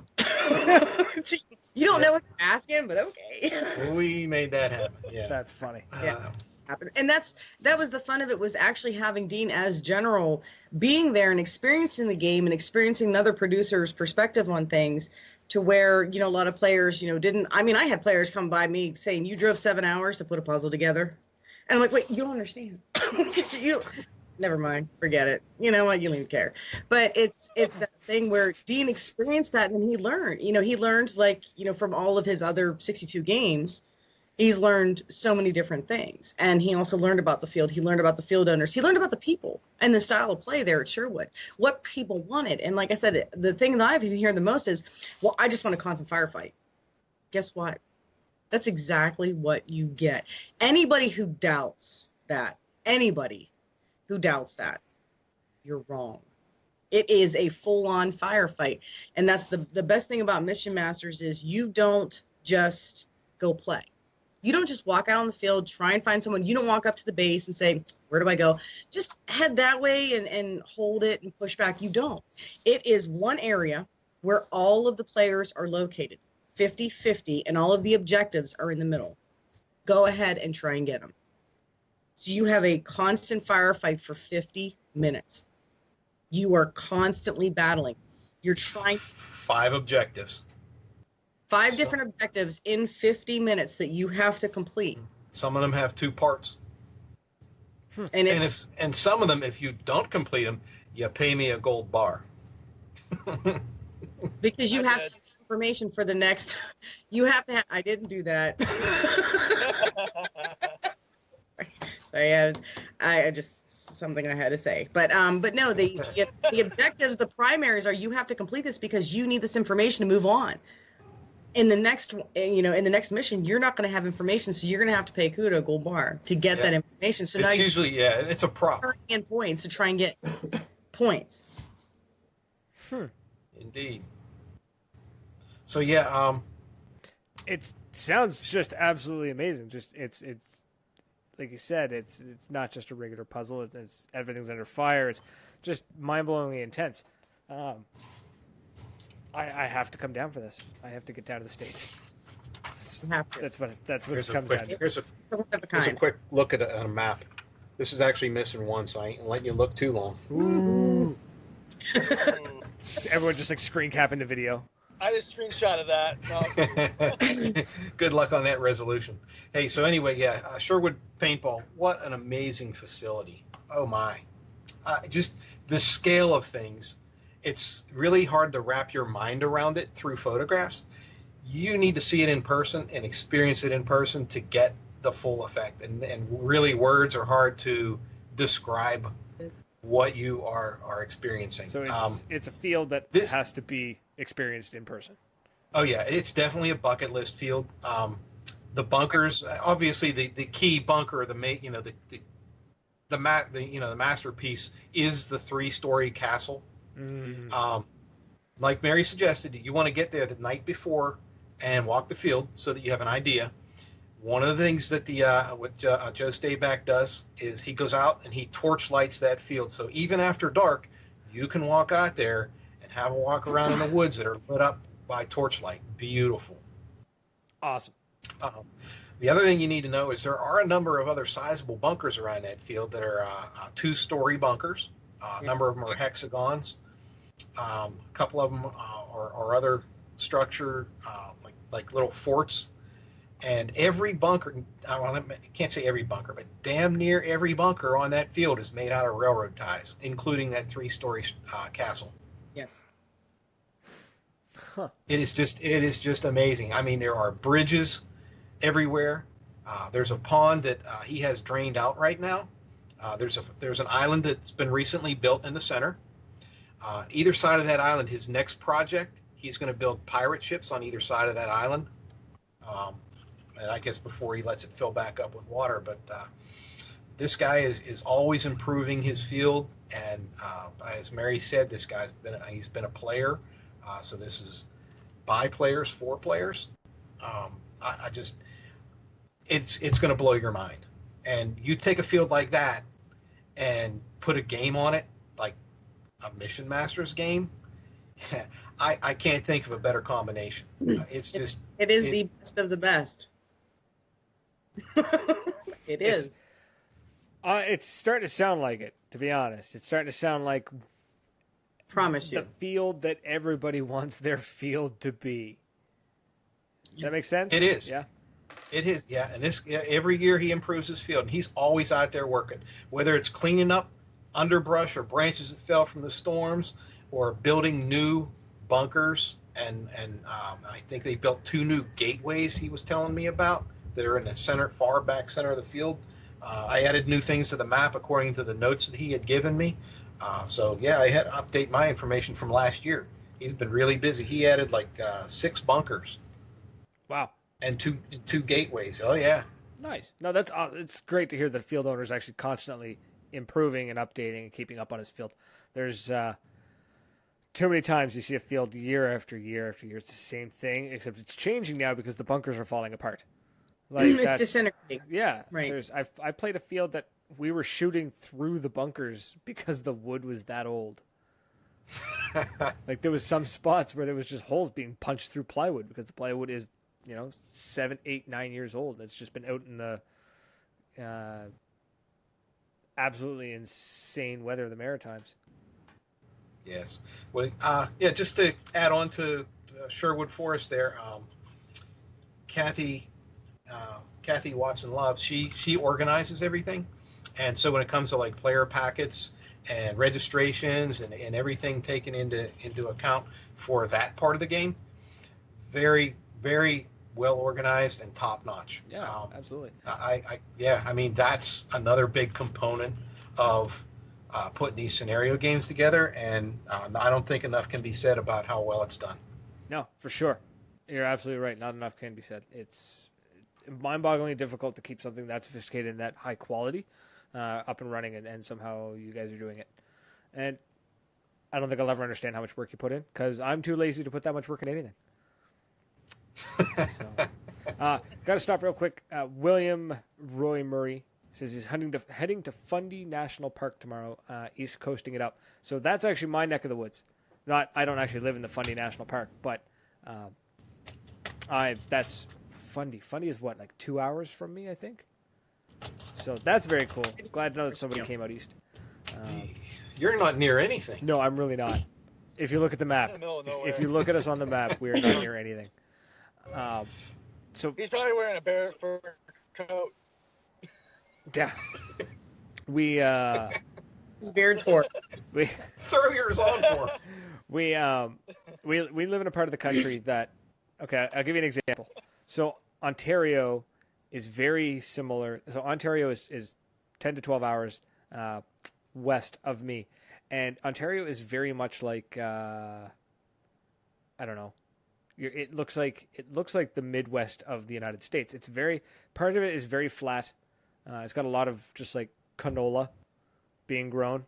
You don't know what to ask him, but okay. We made that happen. Yeah. That's funny. Yeah. And that was the fun of it, was actually having Dean as general, being there and experiencing the game and experiencing another producer's perspective on things, to where, you know, a lot of players, you know, didn't. I mean, I had players come by me saying, you drove 7 hours to put a puzzle together. And I'm like, wait, you don't understand. Never mind, forget it. You know what? You don't even care. But it's that thing where Dean experienced that and he learned. You know, he learned, like, you know, from all of his other 62 games, he's learned so many different things. And he also learned about the field. He learned about the field owners. He learned about the people and the style of play there at Sherwood, what people wanted. And like I said, the thing that I've been hearing the most is, well, I just want a constant firefight. Guess what? That's exactly what you get. Anybody who doubts that, you're wrong. It is a full-on firefight. And that's the best thing about Mission Masters is you don't just go play. You don't just walk out on the field, try and find someone. You don't walk up to the base and say, where do I go? Just head that way and hold it and push back. You don't. It is one area where all of the players are located. 50-50, and all of the objectives are in the middle. Go ahead and try and get them. So you have a constant firefight for 50 minutes. You are constantly battling. You're trying 5 objectives. 5 different objectives in 50 minutes that you have to complete. Some of them have 2 parts. And some of them, if you don't complete them, you pay me a gold bar. Because you have information for the next. You have to. I didn't do that. I just something I had to say. But no, the objectives, the primaries are you have to complete this because you need this information to move on. In the next, in the next mission, you're not going to have information, so you're going to have to pay Kudo a gold bar to get that information. So it's now usually it's a prop. In points to try and get points. Indeed. So yeah, it sounds just absolutely amazing. Just it's like you said, it's not just a regular puzzle. It's everything's under fire. It's just mind-blowingly intense. I have to come down for this. I have to get down to the States. That's what it comes down to. Here's a quick look at a map. This is actually missing one, so I ain't letting you look too long. Ooh. Everyone just like screen capping the video. I just screenshotted that. No. Good luck on that resolution. Hey, so anyway, yeah, Sherwood Paintball. What an amazing facility. Oh my. Just the scale of things. It's really hard to wrap your mind around it through photographs. You need to see it in person and experience it in person to get the full effect. And really, words are hard to describe what you are experiencing. So it's a field that has to be experienced in person. Oh yeah, it's definitely a bucket list field. The bunkers, obviously, the key bunker, the masterpiece is the 3-story castle. Like Mary suggested, you want to get there the night before and walk the field so that you have an idea. One of the things that Joe Stayback does is he goes out and he torch lights that field. So even after dark, you can walk out there and have a walk around in the woods that are lit up by torchlight. Beautiful. Awesome. The other thing you need to know is there are a number of other sizable bunkers around that field that are 2-story bunkers. A number of them are hexagons. A couple of them are other structure, like little forts. And every bunker, I can't say every bunker, but damn near every bunker on that field is made out of railroad ties, including that 3-story castle. Yes. Huh. It is just amazing. I mean, there are bridges everywhere. There's a pond that he has drained out right now. There's an island that's been recently built in the center. Either side of that island, his next project, he's going to build pirate ships on either side of that island. And I guess before he lets it fill back up with water. But this guy is always improving his field. And as Mary said, this guy's he's been a player. So this is by players, for players. It's going to blow your mind. And you take a field like that and put a game on it, like a Mission Masters game. I can't think of a better combination. It is the best of the best. It is. It's starting to sound like it, to be honest. It's starting to sound like the field that everybody wants their field to be. Does that make sense? It is. Yeah. It is. Yeah. And every year he improves his field, and he's always out there working, whether it's cleaning up underbrush or branches that fell from the storms, or building new bunkers. And I think they built 2 new gateways he was telling me about that are in the far back center of the field. I added new things to the map according to the notes that he had given me. So yeah, I had to update my information from last year. He's been really busy. He added like 6 bunkers. Wow. And two gateways. Oh yeah. Nice. No, it's great to hear that field owners actually constantly improving and updating and keeping up on his field. There's too many times you see a field year after year after year. It's the same thing, except it's changing now because the bunkers are falling apart. Like it's disintegrating. Yeah. Right. I played a field that we were shooting through the bunkers because the wood was that old. Like there was some spots where there was just holes being punched through plywood because the plywood is 7, 8, 9 years old. It's just been out in the absolutely insane weather of the Maritimes. Yes. Well, just to add on to Sherwood Forest there, Kathy Watson Love, she organizes everything. And so when it comes to like player packets and registrations and everything taken into account for that part of the game, very, very well organized and top notch. Yeah, absolutely. I mean, that's another big component of putting these scenario games together, and I don't think enough can be said about how well it's done. No, for sure. You're absolutely right. Not enough can be said. It's mind-bogglingly difficult to keep something that sophisticated and that high quality up and running, and somehow you guys are doing it. And I don't think I'll ever understand how much work you put in, because I'm too lazy to put that much work in anything. Got to stop real quick. William Roy Murray says he's heading to Fundy National Park tomorrow, east coasting it up. So that's actually my neck of the woods. I don't actually live in the Fundy National Park, but that's Fundy. Fundy is what, like 2 hours from me, I think. So that's very cool. Glad to know that somebody came out east. You're not near anything. No, I'm really not. If you look at the map, In the middle of nowhere. if you look at us on the map, we are not near anything. So He's probably wearing a bear fur coat. yeah, we His beard's for. we Throw yours on for him. we live in a part of the country that, okay, I'll give you an example. So Ontario is very similar. So Ontario is 10 to 12 hours west of me, and Ontario is very much like I don't know. It looks like the Midwest of the United States. It's very, part of it is very flat. It's got a lot of just like canola being grown,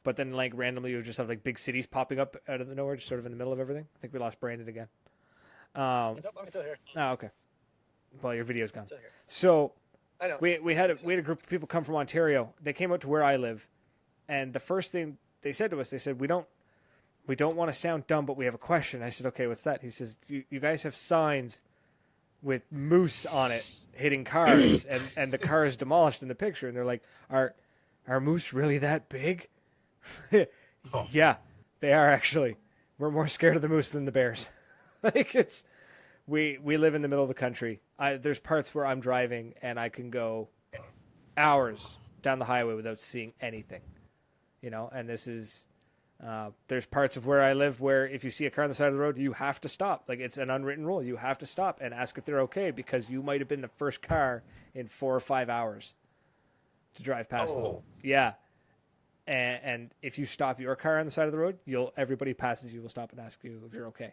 but then like randomly you just have like big cities popping up out of the nowhere, just sort of in the middle of everything. I think we lost Brandon again. Nope, I'm still here. Oh, okay. Well, your video's gone. Still here. So I know. we had a group of people come from Ontario. They came out to where I live, and the first thing they said to us, they said, we don't want to sound dumb, but we have a question. I said, okay, what's that? He says, you guys have signs with moose on it hitting cars, and the car is demolished in the picture. And they're like, are moose really that big? Oh. Yeah, they are actually. We're more scared of the moose than the bears. Like it's, we live in the middle of the country. There's parts where I'm driving and I can go hours down the highway without seeing anything, you know. And this is, there's parts of where I live where if you see a car on the side of the road, you have to stop. Like it's an unwritten rule. You have to stop and ask if they're okay, because you might have been the first car in 4 or 5 hours to drive past them. Yeah. And if you stop your car on the side of the road, everybody passes you will stop and ask you if you're okay.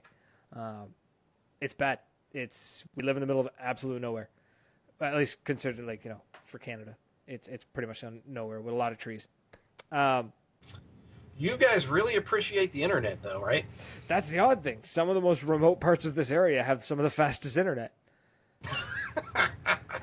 It's bad. We live in the middle of absolute nowhere, at least considered, like, you know, for Canada. It's pretty much nowhere with a lot of trees. You guys really appreciate the internet, though, right? That's the odd thing. Some of the most remote parts of this area have some of the fastest internet.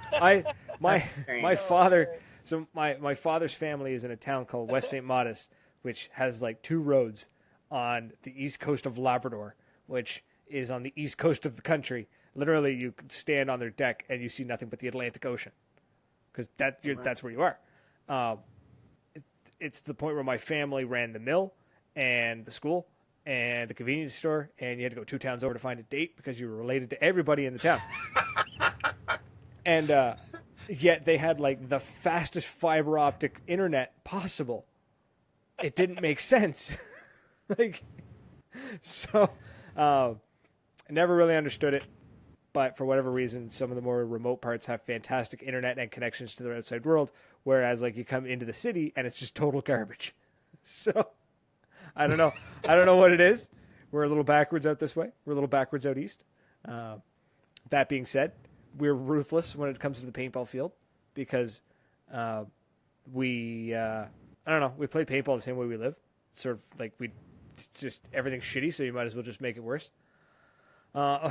My father. So my father's family is in a town called West St. Modest, which has like 2 roads on the east coast of Labrador, which is on the east coast of the country. Literally, you could stand on their deck and you see nothing but the Atlantic Ocean, because that's where you are. It's the point where my family ran the mill and the school and the convenience store, and you had to go 2 towns over to find a date because you were related to everybody in the town. And yet they had like the fastest fiber optic internet possible. It didn't make sense. I never really understood it, but for whatever reason, some of the more remote parts have fantastic internet and connections to the outside world, whereas like you come into the city and it's just total garbage. So I don't know what it is. We're a little backwards out this way. We're a little backwards out east. That being said, we're ruthless when it comes to the paintball field, because we play paintball the same way we live. Sort of like it's just everything's shitty, so you might as well just make it worse. I'm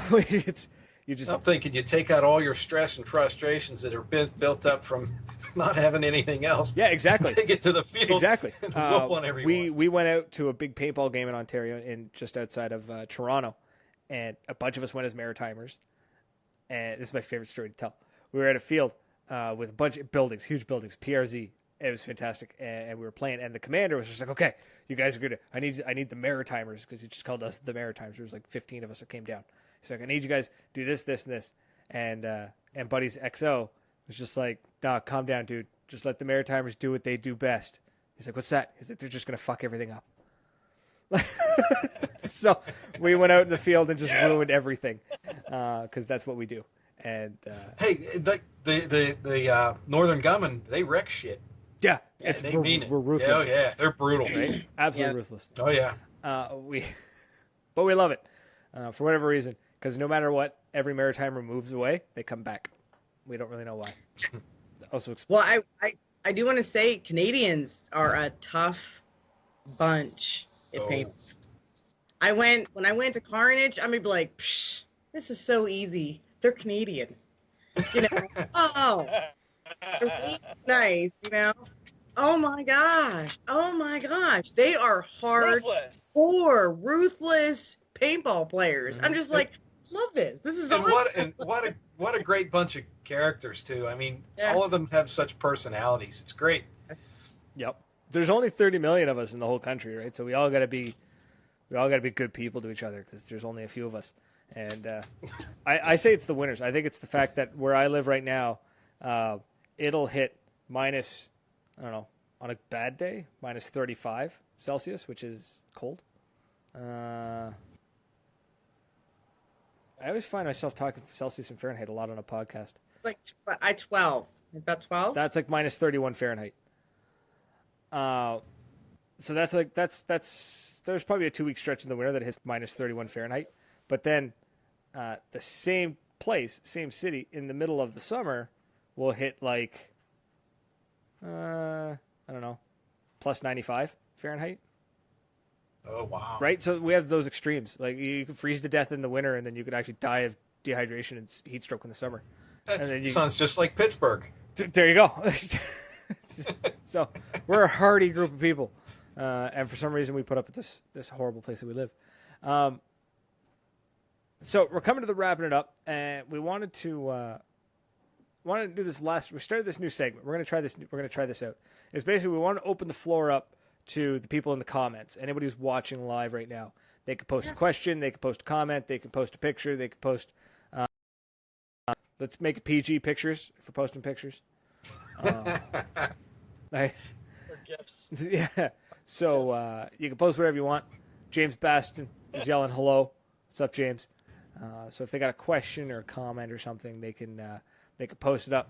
thinking you take out all your stress and frustrations that are built up from not having anything else. Yeah, exactly. Take it to the field. Exactly. And whoop on everyone. We went out to a big paintball game in Ontario, just outside of Toronto, and a bunch of us went as Maritimers. And this is my favorite story to tell. We were at a field with a bunch of buildings, huge buildings, PRZ. It was fantastic, and we were playing. And the commander was just like, "Okay, you guys are good. I need the Maritimers," because he just called us the Maritimers. There was like 15 of us that came down. He's like, "I need you guys to do this, this, and this." And Buddy's XO was just like, "Nah, calm down, dude. Just let the Maritimers do what they do best." He's like, "What's that?" He's like, "They're just gonna fuck everything up." So we went out in the field and just ruined everything, because that's what we do. And hey, the Northern Gunmen, they wreck shit. Yeah, they mean it. We're ruthless. Oh yeah, they're brutal. Right? Absolutely ruthless. Oh yeah. But we love it for whatever reason, because no matter what, every Maritimer moves away, they come back. We don't really know why. Also, well, I do want to say Canadians are a tough bunch at paints. When I went to Carnage, I'm gonna be like, psh, this is so easy. They're Canadian, you know. Oh, they're really nice, you know. Oh my gosh, they are hardcore, ruthless paintball players. I'm just like, love this. This is And awesome. what a great bunch of characters too. I mean, Yeah. all of them have such personalities. It's great. Yep. There's only 30 million of us in the whole country, right? So we all got to be good people to each other because there's only a few of us. And I say it's the winners. I think it's the fact that where I live right now, it'll hit minus, I don't know, on a bad day, minus 35 Celsius, which is cold. I always find myself talking Celsius and Fahrenheit a lot on a podcast. Like 12. About 12? That's like minus 31 Fahrenheit. So that's like there's probably a 2-week stretch in the winter that hits minus 31 Fahrenheit, but then the same place, same city in the middle of the summer will hit like I don't know, plus 95 Fahrenheit. Oh wow! Right, so we have those extremes. Like you could freeze to death in the winter, and then you could actually die of dehydration and heat stroke in the summer. That and then sounds just like Pittsburgh. There you go. So we're a hardy group of people, and for some reason we put up with this horrible place that we live. So we're coming to the wrapping it up, and we wanted to do this last. We started this new segment. We're gonna try this. We're gonna try this out. It's basically we want to open the floor up to the people in the comments. Anybody who's watching live right now, they could post a question, they could post a comment, they could post a picture, they could post. Let's make it PG pictures if we're posting pictures. Or gifts. Yeah. So you can post whatever you want. James Baston is yelling hello. What's up, James? So if they got a question or a comment or something, they can post it up,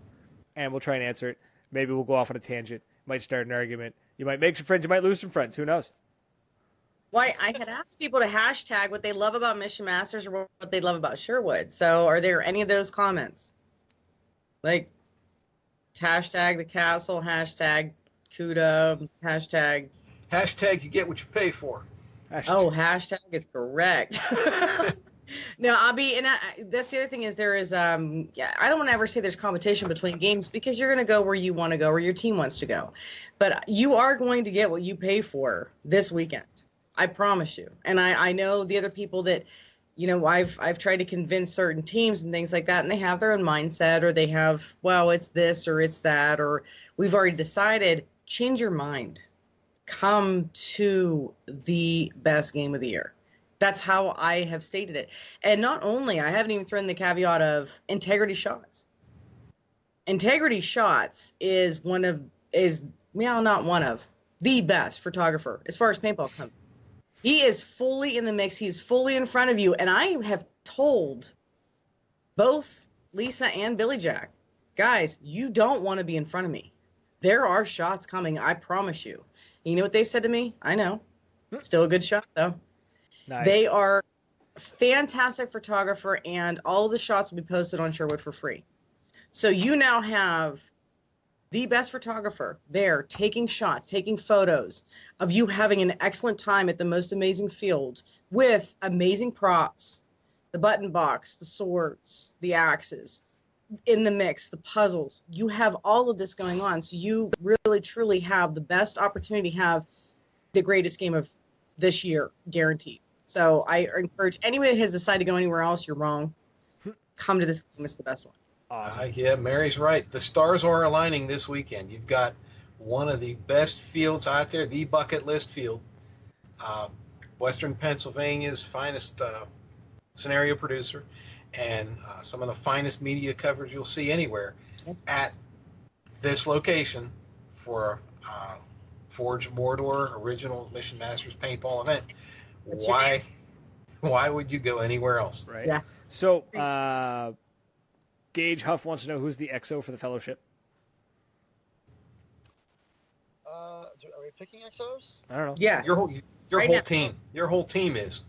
and we'll try and answer it. Maybe we'll go off on a tangent. Might start an argument. You might make some friends. You might lose some friends. Who knows? Why, I had asked people to hashtag what they love about Mission Masters or what they love about Sherwood. So are there any of those comments? Like, hashtag the castle, hashtag Cuda, hashtag. Hashtag you get what you pay for. Hashtag is correct. No, that's the other thing is there is, I don't want to ever say there's competition between games because you're going to go where you want to go, where your team wants to go. But you are going to get what you pay for this weekend. I promise you. And I know the other people that, I've tried to convince certain teams and things like that, and they have their own mindset, or they have, well, it's this or it's that, or we've already decided, change your mind. Come to the best game of the year. That's how I have stated it. And not only, I haven't even thrown the caveat of integrity shots. Integrity shots is not one of, the best photographer as far as paintball comes. He is fully in the mix. He's fully in front of you. And I have told both Lisa and Billy Jack, guys, you don't want to be in front of me. There are shots coming, I promise you. And you know what they've said to me? I know. Still a good shot, though. Nice. They are fantastic photographer, and all of the shots will be posted on Sherwood for free. So you now have the best photographer there taking shots, taking photos of you having an excellent time at the most amazing field with amazing props, the button box, the swords, the axes, in the mix, the puzzles. You have all of this going on. So you really, truly have the best opportunity to have the greatest game of this year, guaranteed. So I encourage anyone that has decided to go anywhere else, you're wrong. Come to this game. It's the best one. Awesome. Yeah, Mary's right. The stars are aligning this weekend. You've got one of the best fields out there, the bucket list field. Western Pennsylvania's finest scenario producer, and some of the finest media coverage you'll see anywhere at this location for Forge of Mordor original Mission Masters paintball event. Why would you go anywhere else? Right. Yeah. So, Gage Huff wants to know who's the XO for the Fellowship. Are we picking XOs? I don't know. Yes. Your Right whole now. team. Your whole team is.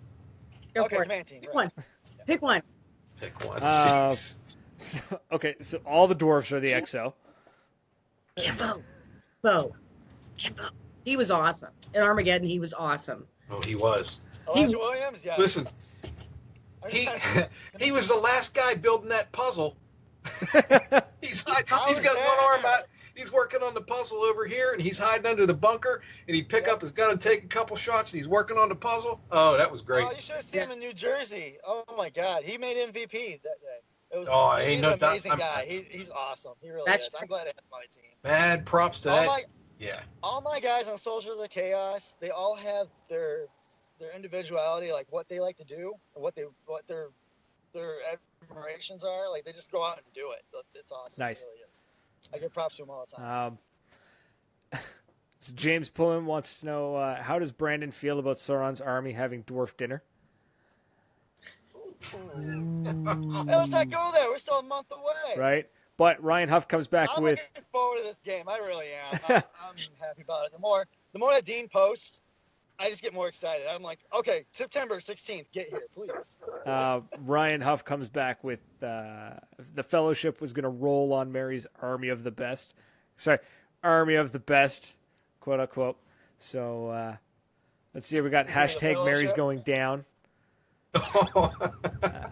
Go Okay, for it. command team, Pick right. one. Pick one. Pick one. So all the dwarves are the XO. Kimbo. He was awesome. In Armageddon, he was awesome. Oh, he was. Elijah Williams, yeah. Listen, I he just- he was the last guy building that puzzle. He's got I was one there. arm out. He's working on the puzzle over here, and he's hiding under the bunker, and he'd pick up his gun and take a couple shots, and he's working on the puzzle. Oh, that was great. Oh, you should have seen him in New Jersey. Oh my God, he made MVP that day. It was, Ain't he's no an doubt. amazing guy. He's awesome. He really That's is. I'm glad I have my team. Mad props to that. Yeah. All my guys on Soldiers of Chaos, they all have their individuality, like what they like to do, and what their admirations are. Like they just go out and do it. It's awesome. Nice. It really is. I give props to them all the time. So James Pullen wants to know how does Brandon feel about Sauron's army having dwarf dinner? Hey, let's not go there. We're still a month away. Right? But Ryan Huff comes back I'm with looking forward to this game. I really am. I'm happy about it. The more that Dean posts, I just get more excited. I'm like, okay, September 16th, get here, please. Ryan Huff comes back with the Fellowship was going to roll on Mary's army of the best. Sorry, army of the best, quote unquote. So let's see. We got hashtag Mary's going down.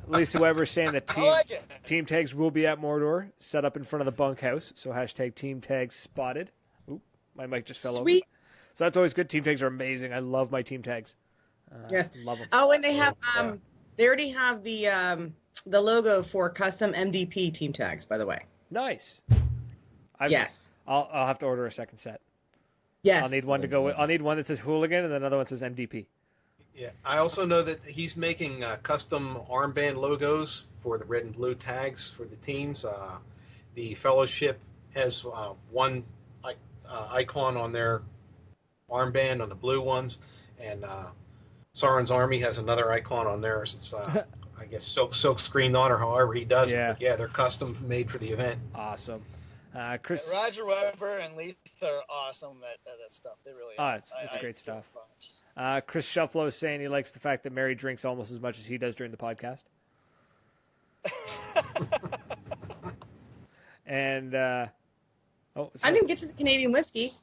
Lisa Weber saying that team tags will be at Mordor, set up in front of the bunkhouse. So hashtag team tags spotted. Oop, my mic just fell over. So that's always good. Team tags are amazing. I love my team tags. Yes, love them. Oh, and they have they already have the logo for custom MDP team tags. By the way. Nice. Yes. I'll have to order a second set. Yes. I'll need one to go with. I'll need one that says Hooligan and then another one says MDP. Yeah, I also know that he's making custom armband logos for the red and blue tags for the teams. The Fellowship has one icon on their armband on the blue ones, and Sauron's Army has another icon on theirs. It's I guess silk screened on, or however he does it. But yeah, they're custom made for the event. Awesome. Chris Roger Weber and Lisa are awesome at that stuff. They really are. It's great stuff. Chris Shufflo is saying he likes the fact that Mary drinks almost as much as he does during the podcast. And I didn't get to the Canadian whiskey.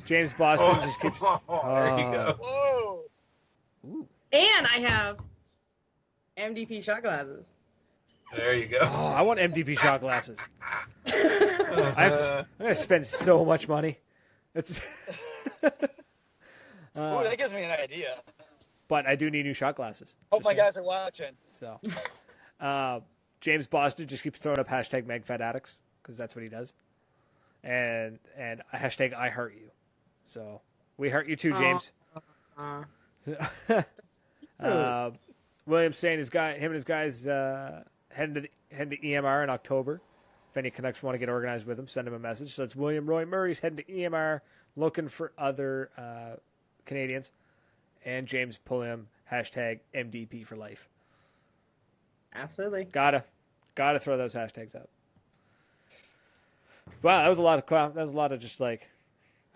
James Boston just keeps. There you go. Whoa! Ooh. And I have MDP shot glasses. There you go. Oh, I want MDP shot glasses. I'm going to spend so much money. It's. Ooh, that gives me an idea. But I do need new shot glasses. Hope my guys are watching. So, James Boston just keeps throwing up hashtag MagFatAddicts because that's what he does, and hashtag I heart you. So we heart you too, James. William's saying him and his guys heading to EMR in October. If any Canucks want to get organized with him, send him a message. So it's William Roy Murray's heading to EMR, looking for other Canadians, and James Pulliam hashtag MDP for life. Absolutely. Gotta throw those hashtags out. Wow, that was a lot of crap. That was a lot of just like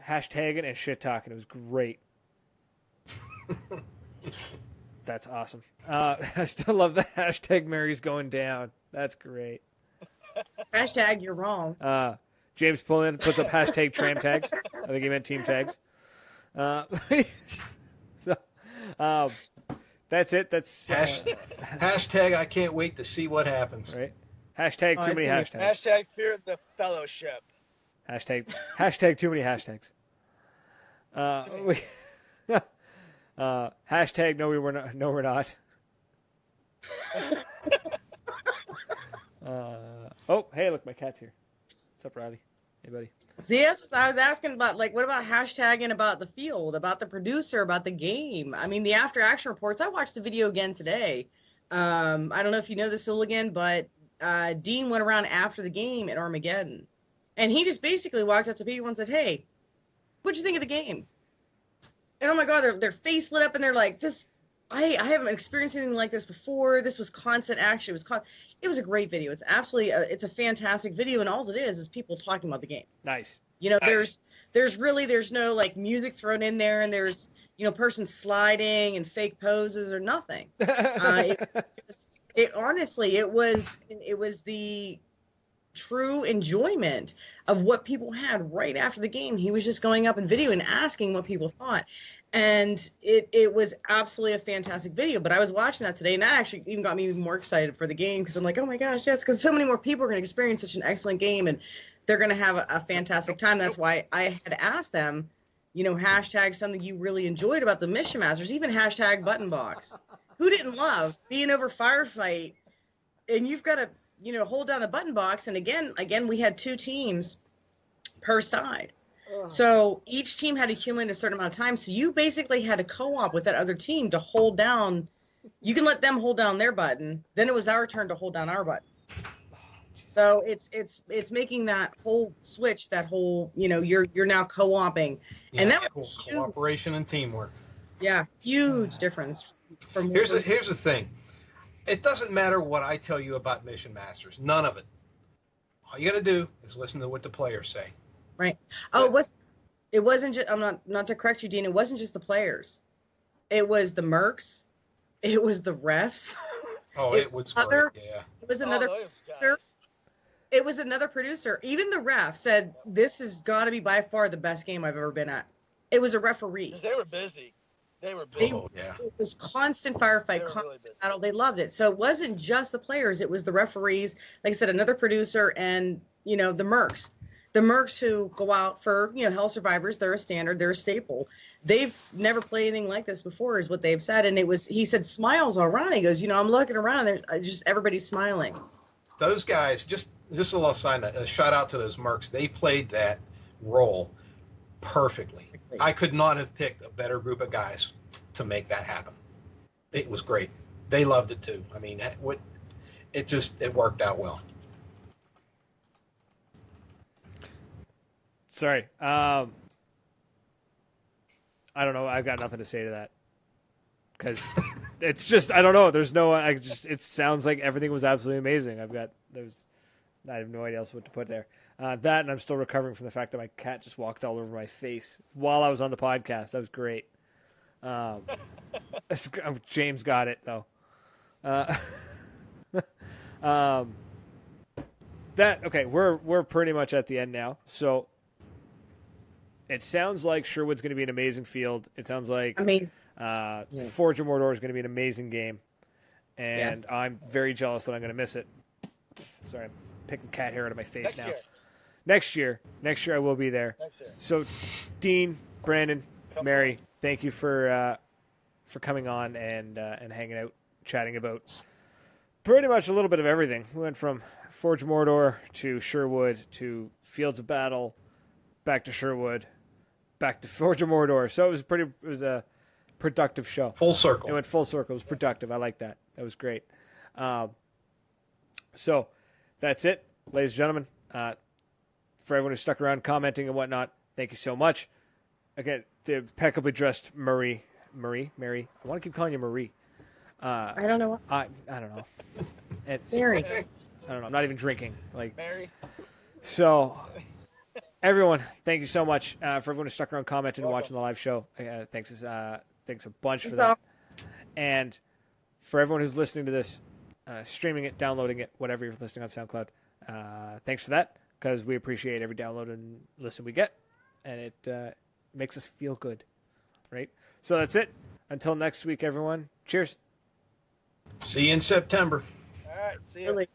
hashtagging and shit talking. It was great. That's awesome. I still love the hashtag Mary's going down. That's great. Hashtag you're wrong. James Pullen puts up hashtag tram tags. I think he meant team tags. So that's it. That's hashtag I can't wait to see what happens. Right. Hashtag too many hashtags. Hashtag fear the Fellowship. Hashtag too many hashtags. Hashtag no we're not. Oh, hey, look, my cat's here. What's up, Riley? Hey, buddy. See, yes, I was asking about, like, what about hashtagging about the field, about the producer, about the game? I mean, the after action reports. I watched the video again today. I don't know if you know this, Hooligan, but Dean went around after the game at Armageddon, and he just basically walked up to people and said, "Hey, what'd you think of the game?" And oh my God, their face lit up, and they're like, "This, I haven't experienced anything like this before. This was constant action. It was a great video. It's absolutely, it's a fantastic video, and all it is people talking about the game. Nice. You know, Nice. there's no like music thrown in there, and there's person sliding and fake poses or nothing. Honestly, it was the true enjoyment of what people had right after the game. He was just going up in video and asking what people thought. And it was absolutely a fantastic video. But I was watching that today, and that actually even got me even more excited for the game, because I'm like, oh my gosh, yes, because so many more people are going to experience such an excellent game. And they're going to have a fantastic time. That's why I had asked them, hashtag something you really enjoyed about the Mission Masters, even hashtag button box. Who didn't love being over firefight and you've got to, hold down a button box. And again, we had 2 teams per side. So each team had to accumulate a certain amount of time. So you basically had to co-op with that other team to hold down. You can let them hold down their button. Then it was our turn to hold down our button. So it's making that whole switch, that whole, you're now co-oping. Yeah, and that was cooperation and teamwork. Yeah, huge difference. From Here's the thing. It doesn't matter what I tell you about Mission Masters. None of it. All you got to do is listen to what the players say. Right. Oh, it wasn't just, I'm not to correct you, Dean, it wasn't just the players. It was the mercs. It was the refs. Oh, it was great, yeah. It was another producer. It was another producer. Even the ref said, this has got to be by far the best game I've ever been at. It was a referee. They were busy. Oh, yeah. It was constant firefight, constant battle. They loved it. So it wasn't just the players. It was the referees. Like I said, another producer and, the mercs. The mercs who go out for, Hell Survivors, they're a standard, they're a staple. They've never played anything like this before, is what they've said. And he said, smiles all around. He goes, I'm looking around, there's just everybody's smiling. Those guys, just a little side note, a shout out to those mercs. They played that role perfectly. I could not have picked a better group of guys to make that happen. It was great. They loved it too. I mean, it worked out well. Sorry. I don't know. I've got nothing to say to that. Because it's just, I don't know. It sounds like everything was absolutely amazing. I have no idea else what to put there. That, and I'm still recovering from the fact that my cat just walked all over my face while I was on the podcast. That was great. James got it, though. Okay, we're pretty much at the end now. So it sounds like Sherwood's going to be an amazing field. It sounds like Forge of Mordor is going to be an amazing game. And yes. I'm very jealous that I'm going to miss it. Sorry, I'm picking cat hair out of my face now. Next year I will be there. So, Dean, Brandon, Mary, thank you for coming on and hanging out, chatting about pretty much a little bit of everything. We went from Forge of Mordor to Sherwood to Fields of Battle, back to Sherwood, back to Forge of Mordor. So it was a productive show. Full circle. It went full circle. It was productive. I like that. That was great. So that's it, ladies and gentlemen. For everyone who stuck around commenting and whatnot, thank you so much. Again, the impeccably dressed Mary. I want to keep calling you Marie. I don't know. I don't know. Mary. I don't know. I'm not even drinking. Mary. So, everyone, thank you so much for everyone who stuck around commenting and watching the live show. Thanks a bunch for that. And for everyone who's listening to this, streaming it, downloading it, whatever you're listening on SoundCloud, thanks for that, because we appreciate every download and listen we get, and it makes us feel good, right? So that's it. Until next week, everyone. Cheers. See you in September. All right. See you. Really.